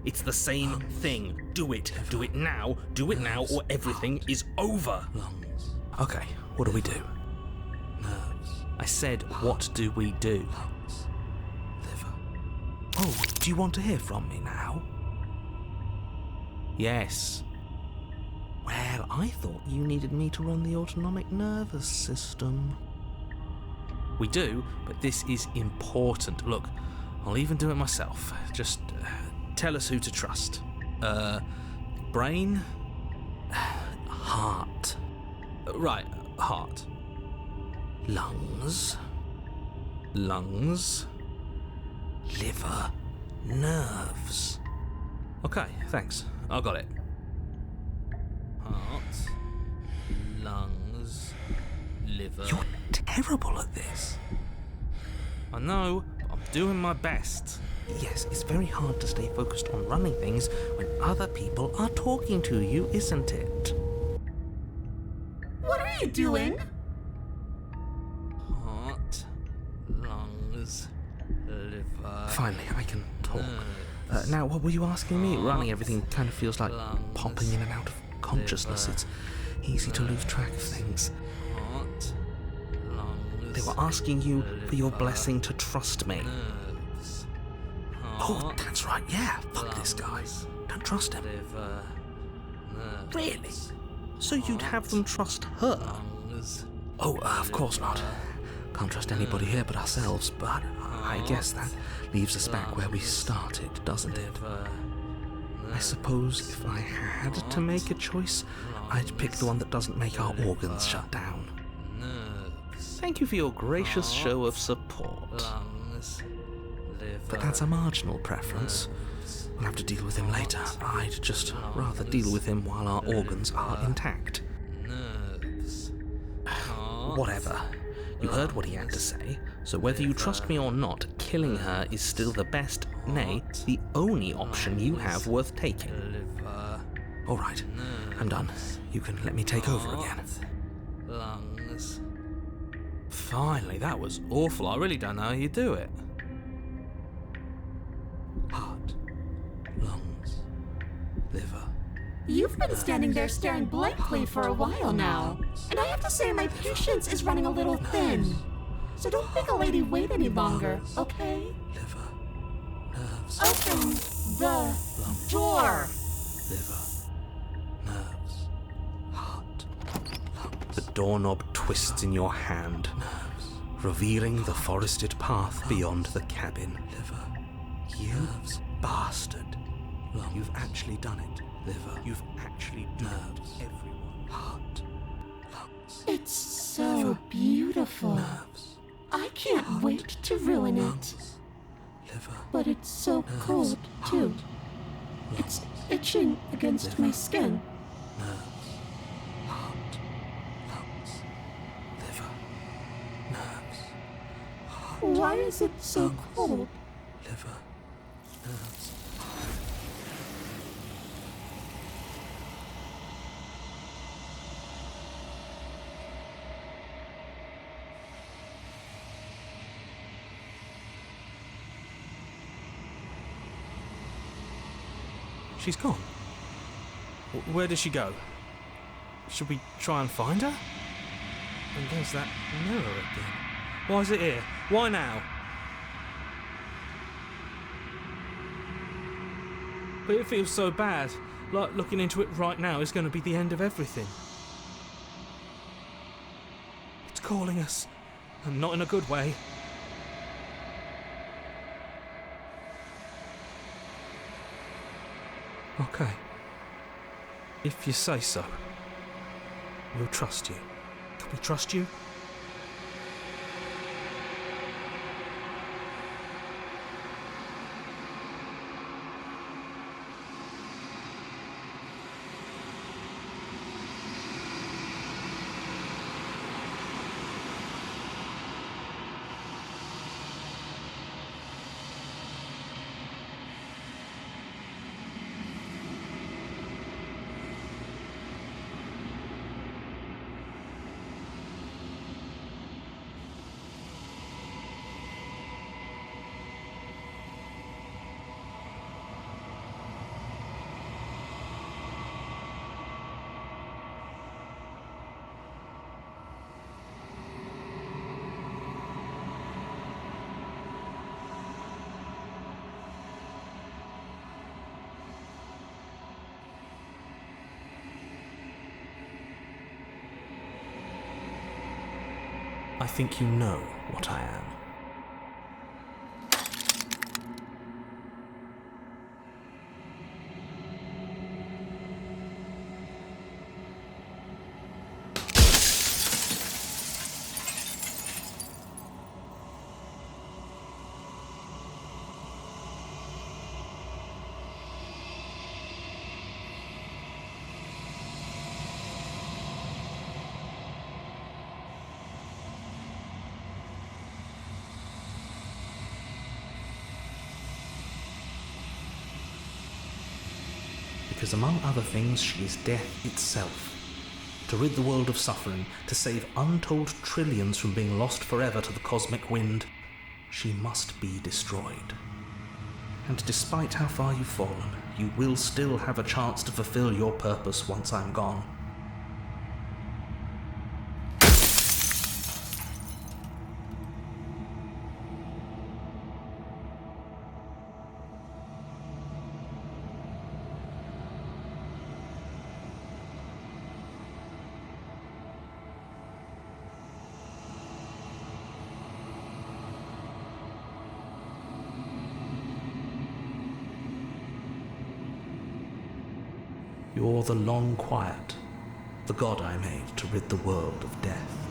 It's the same thing. Do it. Do it now. Do it now or everything is over. Lungs. Okay, what do we do? Nerves. I said, what do we do? Lungs. Liver. Oh, do you want to hear from me now? Yes. Well, I thought you needed me to run the autonomic nervous system. We do, but this is important. Look, I'll even do it myself. Just tell us who to trust. Brain? Heart. Right, heart. Lungs. Lungs. Liver. Nerves. Okay, thanks. I got it. Heart. Lungs. Liver. You're terrible at this. I know, but I'm doing my best. Yes, it's very hard to stay focused on running things when other people are talking to you, isn't it? What are you doing? Heart, lungs, liver. Finally, I can talk. Now, what were you asking me? Running everything kind of feels like popping in and out of consciousness. It's easy to lose track of things. Heart, lungs, they were asking you for your blessing to trust me. Oh, that's right, yeah. Fuck this guy. Don't trust him. Really? So you'd have them trust her? Oh, of course not. Can't trust anybody here but ourselves, but I guess that leaves us back where we started, doesn't it? I suppose if I had to make a choice, I'd pick the one that doesn't make our organs shut down. Thank you for your gracious show of support. But that's a marginal preference. We'll have to deal with him later. I'd just rather deal with him while our organs are intact. Whatever. You heard what he had to say, so whether you trust me or not, killing her is still the best, nay, the only option you have worth taking. All right, I'm done. You can let me take over again. Finally, that was awful. I really don't know how you do it. Heart. Lungs. Liver. You've been standing there staring blankly for a while now, and I have to say my patience is running a little thin. So don't make a lady wait any longer, okay? Liver. Nerves. Open the door! Liver. Nerves. Heart. Lungs. The doorknob twists in your hand, revealing the forested path beyond the cabin. Liver. You bastard. You've actually done it. Liver. You've actually doomed everyone. Heart. Lungs. It's so beautiful. Nerves. I can't wait to ruin it. Liver. But it's so cold, too. It's itching against my skin. Nerves. Heart. Lungs. Liver. Nerves. Heart. Why is it so cold? Liver. Nerves. She's gone. Where did she go? Should we try and find her? And there's that mirror again. Why is it here? Why now? But it feels so bad. Like looking into it right now is going to be the end of everything. It's calling us. And not in a good way. Okay. If you say so, we'll trust you. Can we trust you? I think you know what I am. Because among other things, she is death itself. To rid the world of suffering, to save untold trillions from being lost forever to the cosmic wind, she must be destroyed. And despite how far you've fallen, you will still have a chance to fulfill your purpose once I'm gone. You're the long quiet, the god I made to rid the world of death.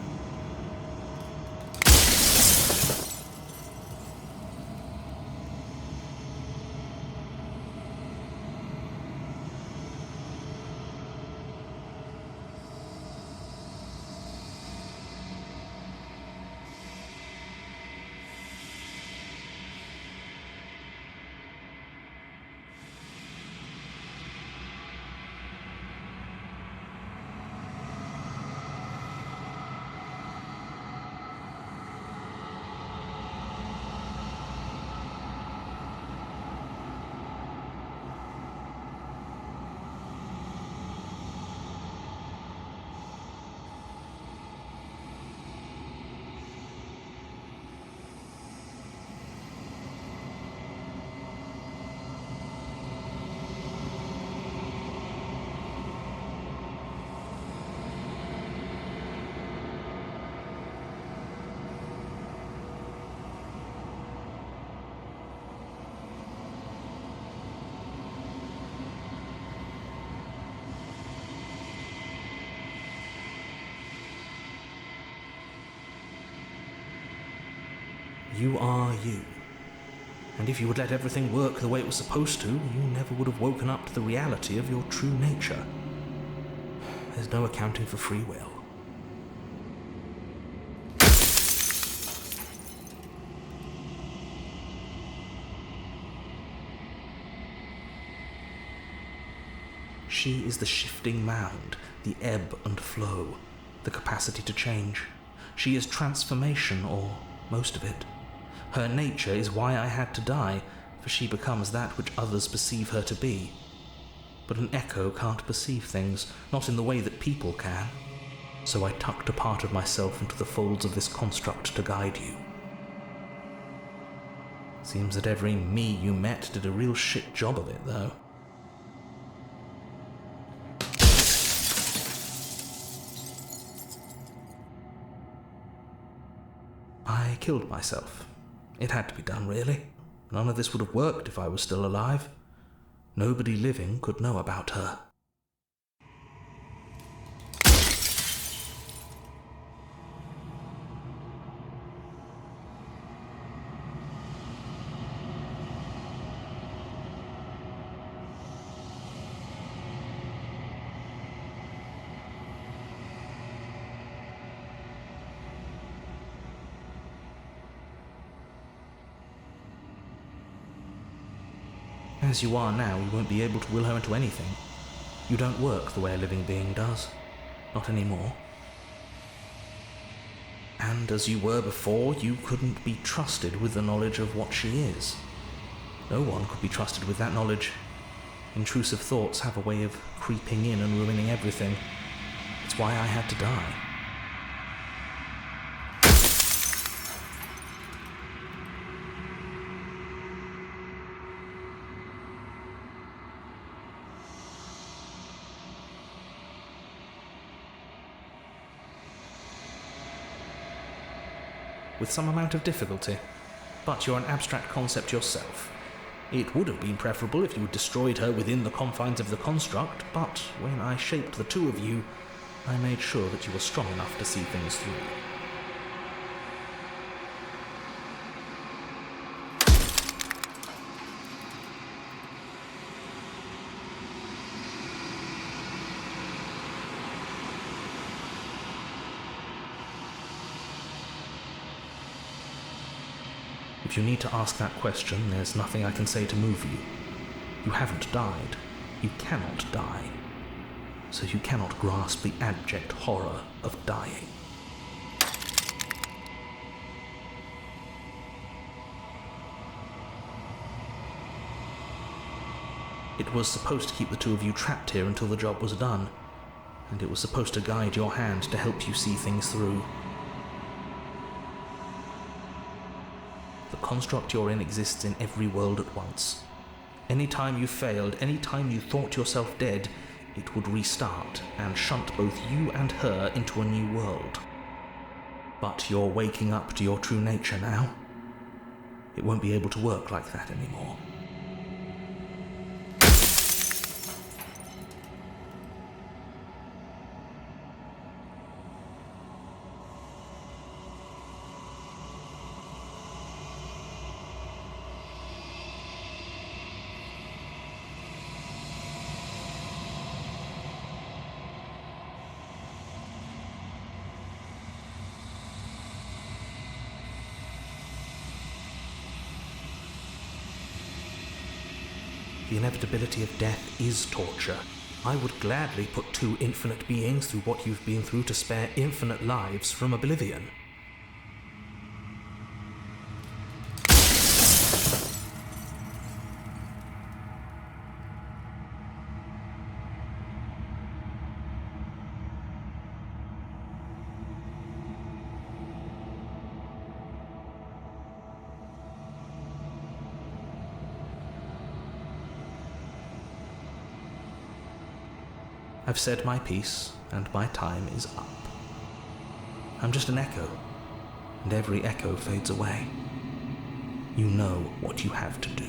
You are you. And if you would let everything work the way it was supposed to, you never would have woken up to the reality of your true nature. There's no accounting for free will. She is the shifting mound, the ebb and flow, the capacity to change. She is transformation, or most of it. Her nature is why I had to die, for she becomes that which others perceive her to be. But an echo can't perceive things, not in the way that people can. So I tucked a part of myself into the folds of this construct to guide you. Seems that every me you met did a real shit job of it, though. I killed myself. It had to be done, really. None of this would have worked if I was still alive. Nobody living could know about her. As you are now, you won't be able to will her into anything. You don't work the way a living being does. Not anymore. And as you were before, you couldn't be trusted with the knowledge of what she is. No one could be trusted with that knowledge. Intrusive thoughts have a way of creeping in and ruining everything. It's why I had to die. with some amount of difficulty. But you're an abstract concept yourself. It would have been preferable if you had destroyed her within the confines of the construct, but when I shaped the two of you, I made sure that you were strong enough to see things through. If you need to ask that question, there's nothing I can say to move you. You haven't died. You cannot die. So you cannot grasp the abject horror of dying. It was supposed to keep the two of you trapped here until the job was done, and it was supposed to guide your hand to help you see things through. The construct you're in exists in every world at once. Any time you failed, any time you thought yourself dead, it would restart and shunt both you and her into a new world. But you're waking up to your true nature now. It won't be able to work like that anymore. The inevitability of death is torture. I would gladly put two infinite beings through what you've been through to spare infinite lives from oblivion. I've said my piece, and my time is up. I'm just an echo, and every echo fades away. You know what you have to do.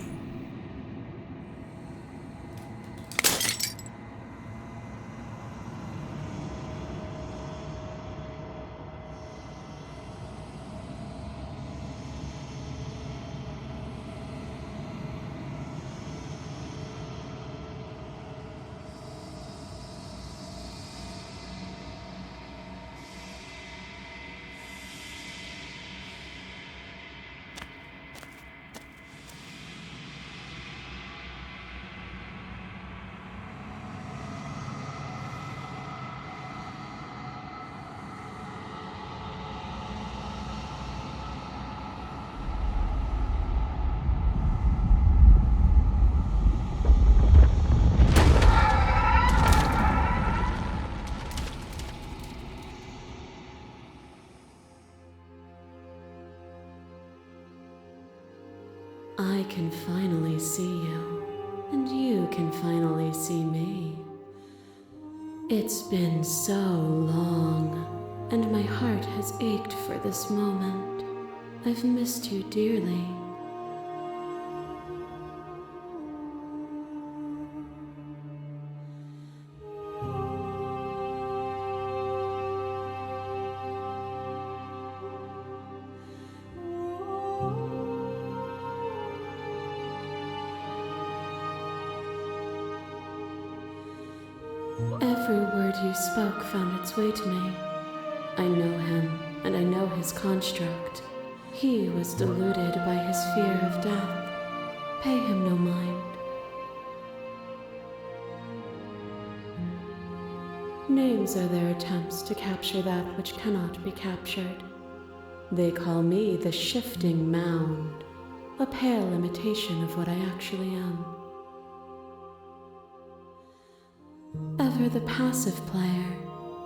I can finally see you, and you can finally see me. It's been so long, and my heart has ached for this moment. I've missed you dearly. Every word you spoke found its way to me. I know him, and I know his construct. He was deluded by his fear of death. Pay him no mind. Names are their attempts to capture that which cannot be captured. They call me the Shifting Mound, a pale imitation of what I actually am. Ever the passive player,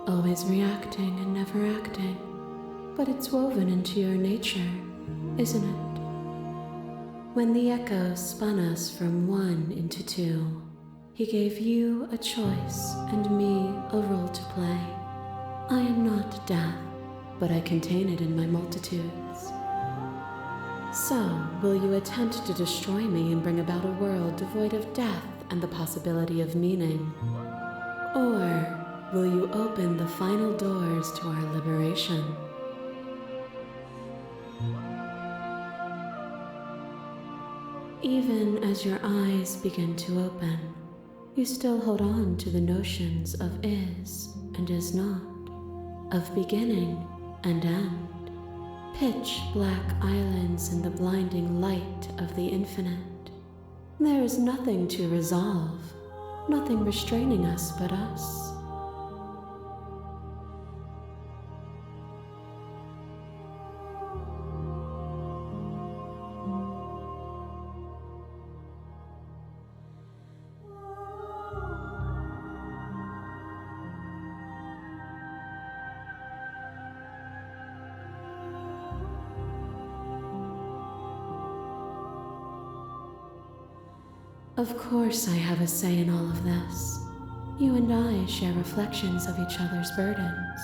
always reacting and never acting. But it's woven into your nature, isn't it? When the echo spun us from one into two, he gave you a choice and me a role to play. I am not death, but I contain it in my multitudes. So, will you attempt to destroy me and bring about a world devoid of death and the possibility of meaning? Or will you open the final doors to our liberation? Even as your eyes begin to open, you still hold on to the notions of is and is not, of beginning and end, pitch black islands in the blinding light of the infinite. There is nothing to resolve, nothing restraining us but us. Of course I have a say in all of this. You and I share reflections of each other's burdens,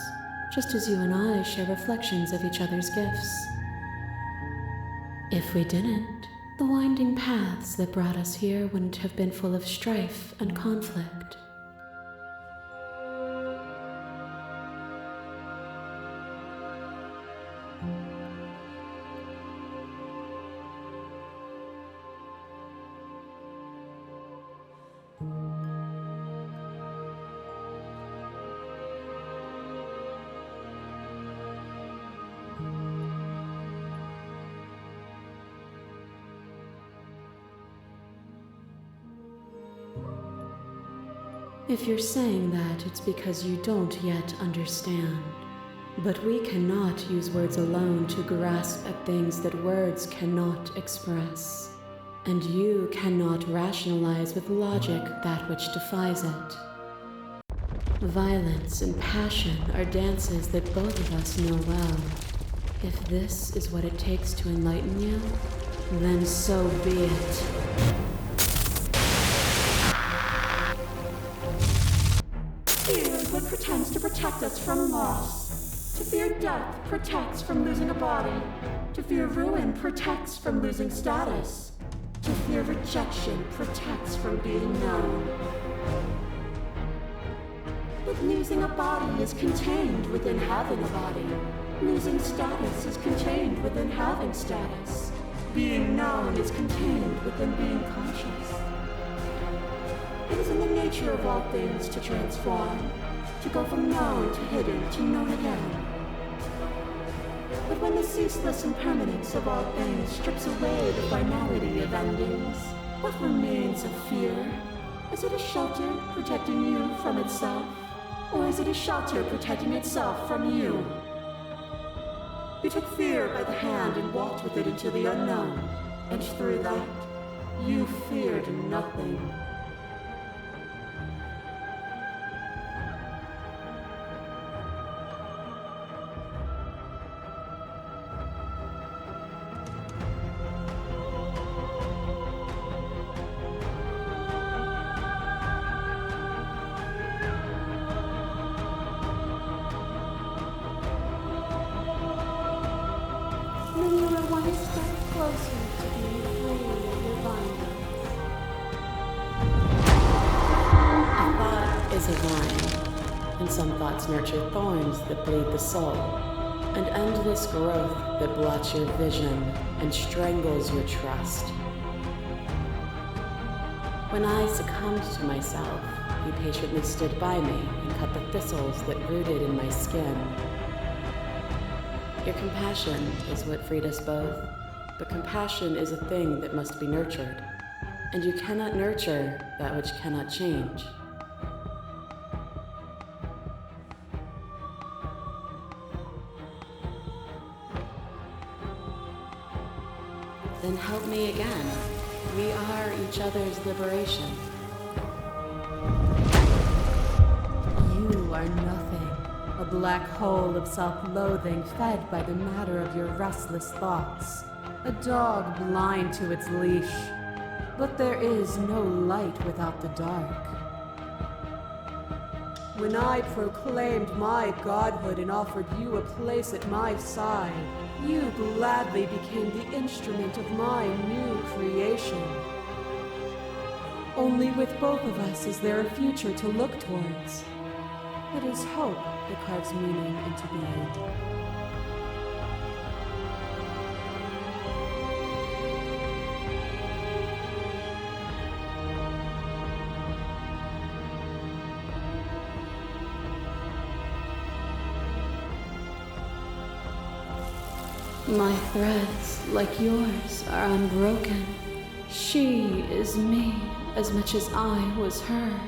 just as you and I share reflections of each other's gifts. If we didn't, the winding paths that brought us here wouldn't have been full of strife and conflict. If you're saying that, it's because you don't yet understand. But we cannot use words alone to grasp at things that words cannot express. And you cannot rationalize with logic that which defies it. Violence and passion are dances that both of us know well. If this is what it takes to enlighten you, then so be it. Fear is what pretends to protect us from loss. To fear death protects from losing a body. To fear ruin protects from losing status. To fear rejection protects from being known. But losing a body is contained within having a body. Losing status is contained within having status. Being known is contained within being conscious. It is in the nature of all things to transform, to go from known to hidden to known again. But when the ceaseless impermanence of all things strips away the finality of endings, what remains of fear? Is it a shelter protecting you from itself? Or is it a shelter protecting itself from you? You took fear by the hand and walked with it into the unknown, and through that, you feared nothing. Then you are one step closer to being free of your bondage. A thought is a vine, and some thoughts nurture thorns that bleed the soul, and endless growth that blots your vision and strangles your trust. When I succumbed to myself, you patiently stood by me and cut the thistles that rooted in my skin. Your compassion is what freed us both, but compassion is a thing that must be nurtured, and you cannot nurture that which cannot change. Then help me again. We are each other's liberation. You are nothing. A black hole of self-loathing fed by the matter of your restless thoughts. A dog blind to its leash. But there is no light without the dark. when I proclaimed my godhood and offered you a place at my side, you gladly became the instrument of my new creation. Only with both of us is there a future to look towards. It is hope that carves meaning into being. My threads, like yours, are unbroken. She is me as much as I was her.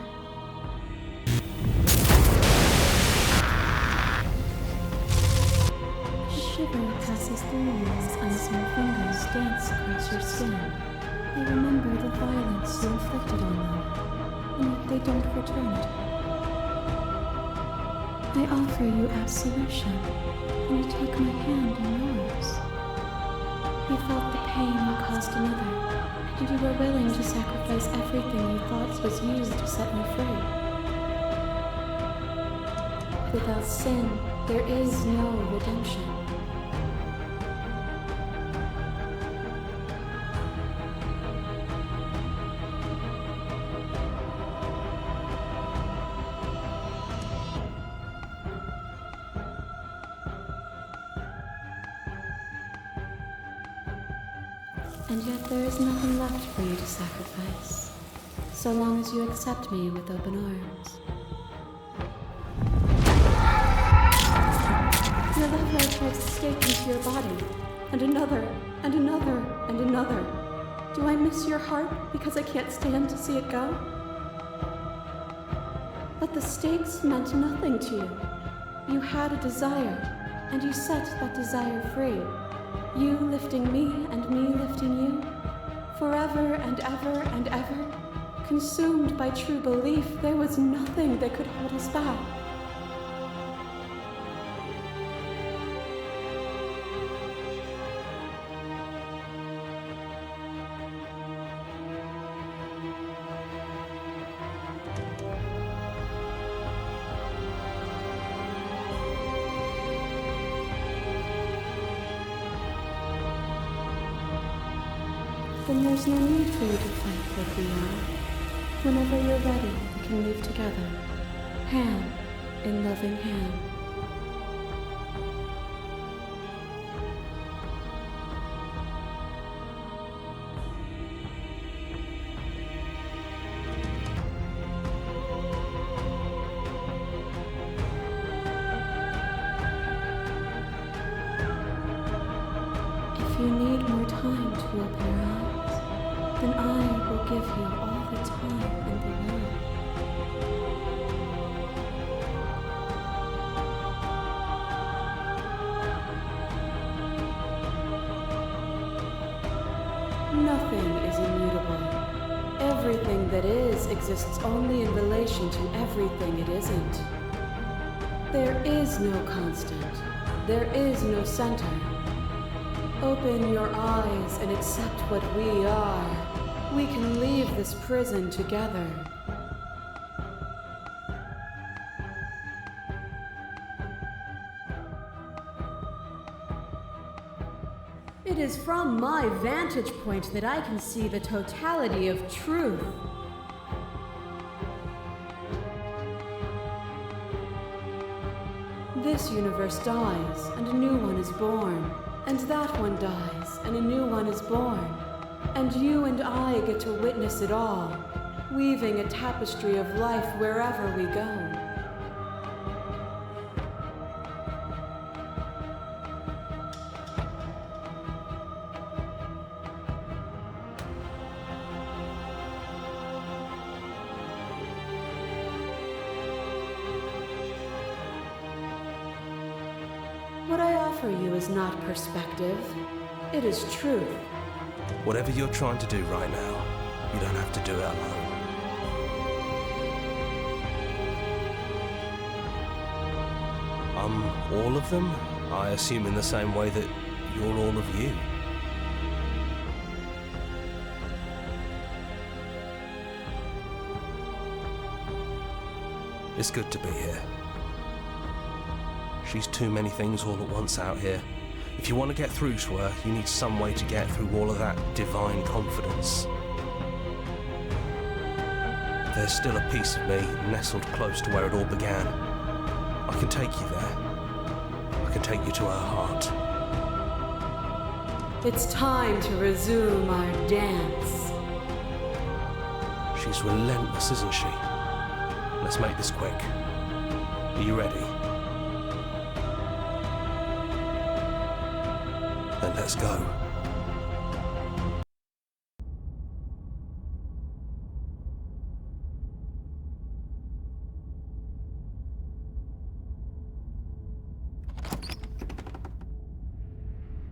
Shiver passes through you as unseen fingers dance across your skin. They remember the violence you inflicted on them, and yet they don't return it. I offer you absolution, and you take my hand in yours. You felt the pain you caused another, and you were willing to sacrifice everything you thought was used to set me free. Without sin, there is no redemption. And yet there is nothing left for you to sacrifice, so long as you accept me with open arms. Your love life drives a stake into your body, and another, and another, and another. Do I miss your heart because I can't stand to see it go? But the stakes meant nothing to you. You had a desire, and you set that desire free. You lifting me and me lifting you, forever and ever and ever, consumed by true belief there was nothing that could hold us back. Then there's no need for you to fight what we are. Whenever you're ready, we can leave together, hand in loving hand. If you need more time to open your eyes, then I will give you all the time in the world. Nothing is immutable. Everything that is exists only in relation to everything it isn't. There is no constant. There is no center. Open your eyes and accept what we are. We can leave this prison together. It is from my vantage point that I can see the totality of truth. This universe dies, and a new one is born. And that one dies, and a new one is born. And you and I get to witness it all, weaving a tapestry of life wherever we go. What I offer you is not perspective, it is truth. Whatever you're trying to do right now, you don't have to do it alone. I'm all of them, I assume in the same way that you're all of you. It's good to be here. She's too many things all at once out here. If you want to get through to her, you need some way to get through all of that divine confidence. There's still a piece of me nestled close to where it all began. I can take you there. I can take you to her heart. It's time to resume our dance. She's relentless, isn't she? Let's make this quick. Are you ready? Then let's go.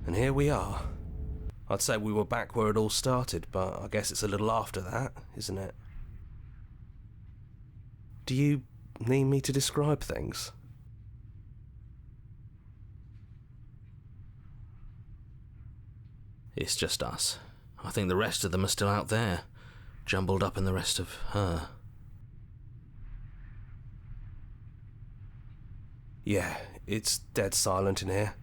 And here we are. I'd say we were back where it all started, but I guess it's a little after that, isn't it? Do you need me to describe things? It's just us. I think the rest of them are still out there, jumbled up in the rest of her. Yeah, it's dead silent in here.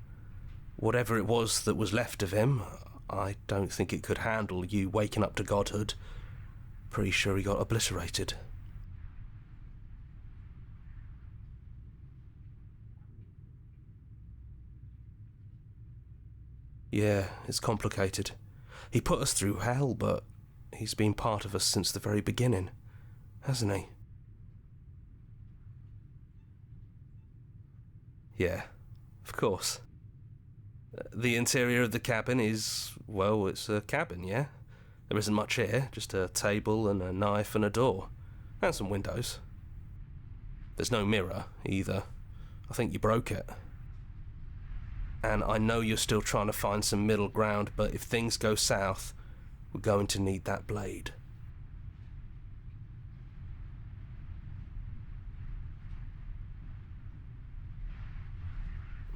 Whatever it was that was left of him, I don't think it could handle you waking up to godhood. Pretty sure he got obliterated. Yeah, it's complicated. He put us through hell, but he's been part of us since the very beginning, hasn't he? Yeah, of course. The interior of the cabin is, well, it's a cabin, yeah? There isn't much here, just a table and a knife and a door. And some windows. There's no mirror, either. I think you broke it. And I know you're still trying to find some middle ground, but if things go south, we're going to need that blade.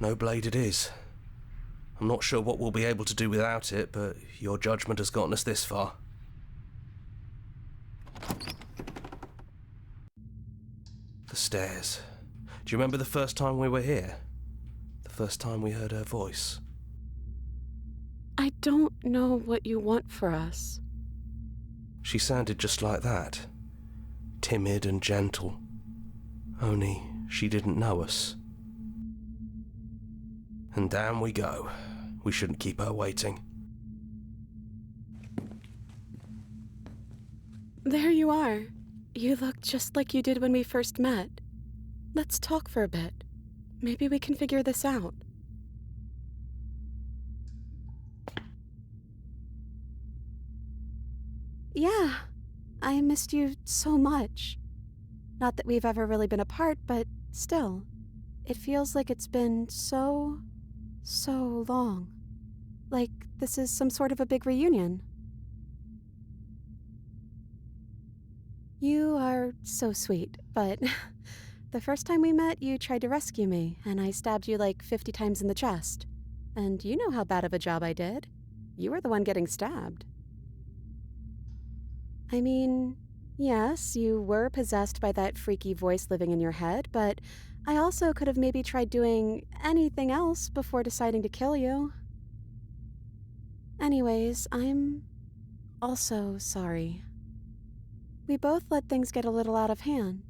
No blade it is. I'm not sure what we'll be able to do without it, but your judgment has gotten us this far. The stairs. Do you remember the first time we were here? The first time we heard her voice? I don't know what you want for us. She sounded just like that. Timid and gentle. Only she didn't know us. And down we go. We shouldn't keep her waiting. There you are. You look just like you did when we first met. Let's talk for a bit. Maybe we can figure this out. Yeah, I missed you so much. Not that we've ever really been apart, but still, it feels like it's been so long. Like this is some sort of a big reunion. You are so sweet, but the first time we met, you tried to rescue me, and I stabbed you like 50 times in the chest. And you know how bad of a job I did. You were the one getting stabbed. I mean, yes, you were possessed by that freaky voice living in your head, but I also could have maybe tried doing anything else before deciding to kill you. Anyways, I'm also sorry. We both let things get a little out of hand,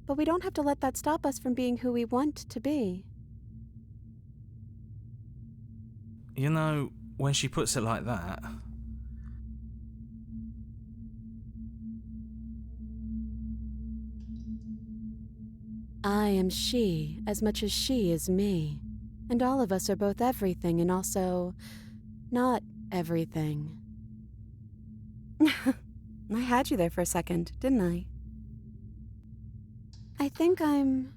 but we don't have to let that stop us from being who we want to be. You know, when she puts it like that... I am she as much as she is me, and all of us are both everything and also not everything. I had you there for a second, didn't I? I think I'm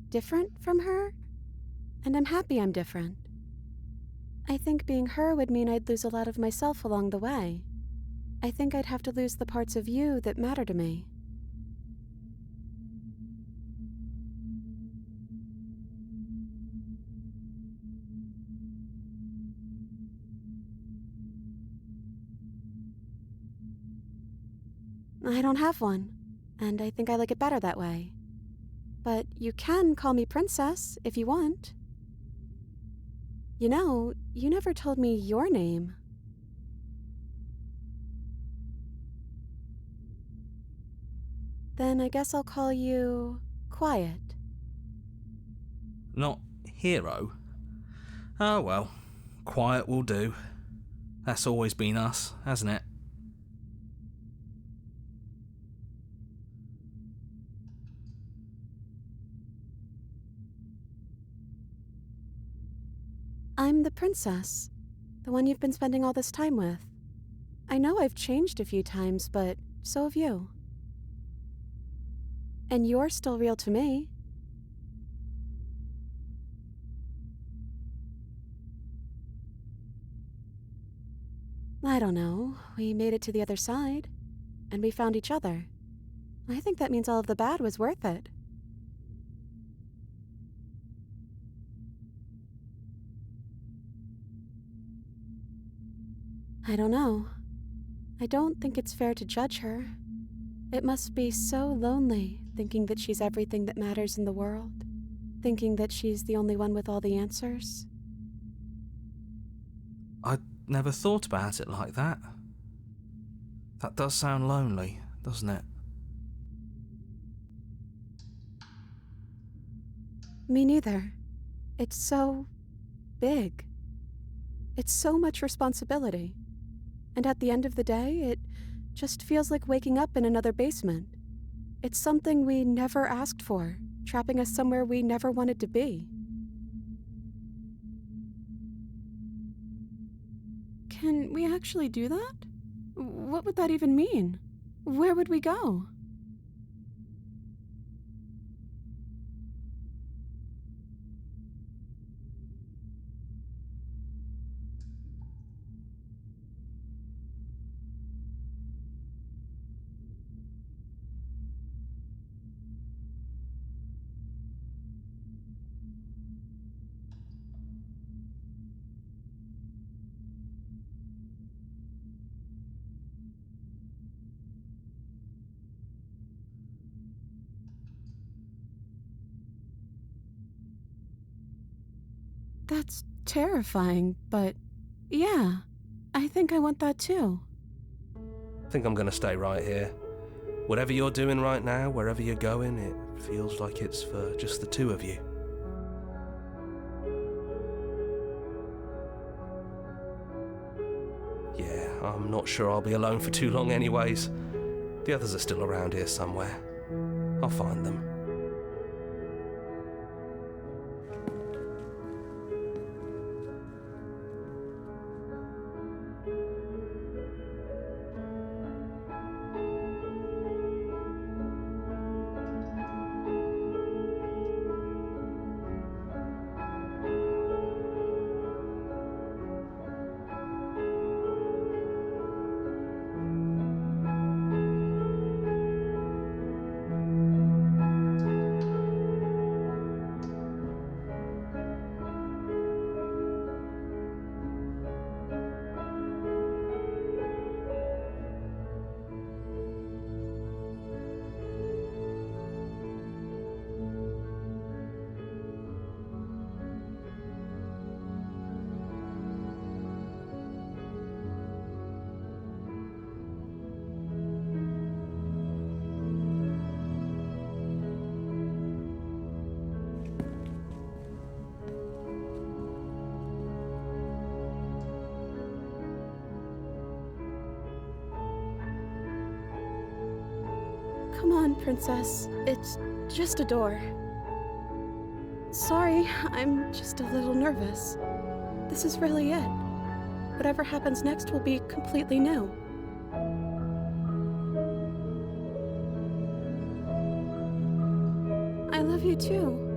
different from her, and I'm happy I'm different. I think being her would mean I'd lose a lot of myself along the way. I think I'd have to lose the parts of you that matter to me. I don't have one, and I think I like it better that way. but you can call me Princess if you want. You know, you never told me your name. Then I guess I'll call you Quiet. Not Hero? Oh well, Quiet will do. That's always been us, hasn't it? I'm the princess, the one you've been spending all this time with. I know I've changed a few times, but so have you. And you're still real to me. I don't know. We made it to the other side, and we found each other. I think that means all of the bad was worth it. I don't know. I don't think it's fair to judge her. It must be so lonely thinking that she's everything that matters in the world, thinking that she's the only one with all the answers. I never thought about it like that. That does sound lonely, doesn't it? Me neither. It's so big. It's so much responsibility. And at the end of the day, it just feels like waking up in another basement. It's something we never asked for, trapping us somewhere we never wanted to be. Can we actually do that? What would that even mean? Where would we go? That's terrifying, but yeah, I think I want that too. I think I'm gonna stay right here. Whatever you're doing right now, wherever you're going, it feels like it's for just the two of you. Yeah, I'm not sure I'll be alone for too long anyways. The others are still around here somewhere. I'll find them. Come on, Princess. It's just a door. Sorry, I'm just a little nervous. This is really it. Whatever happens next will be completely new. I love you too.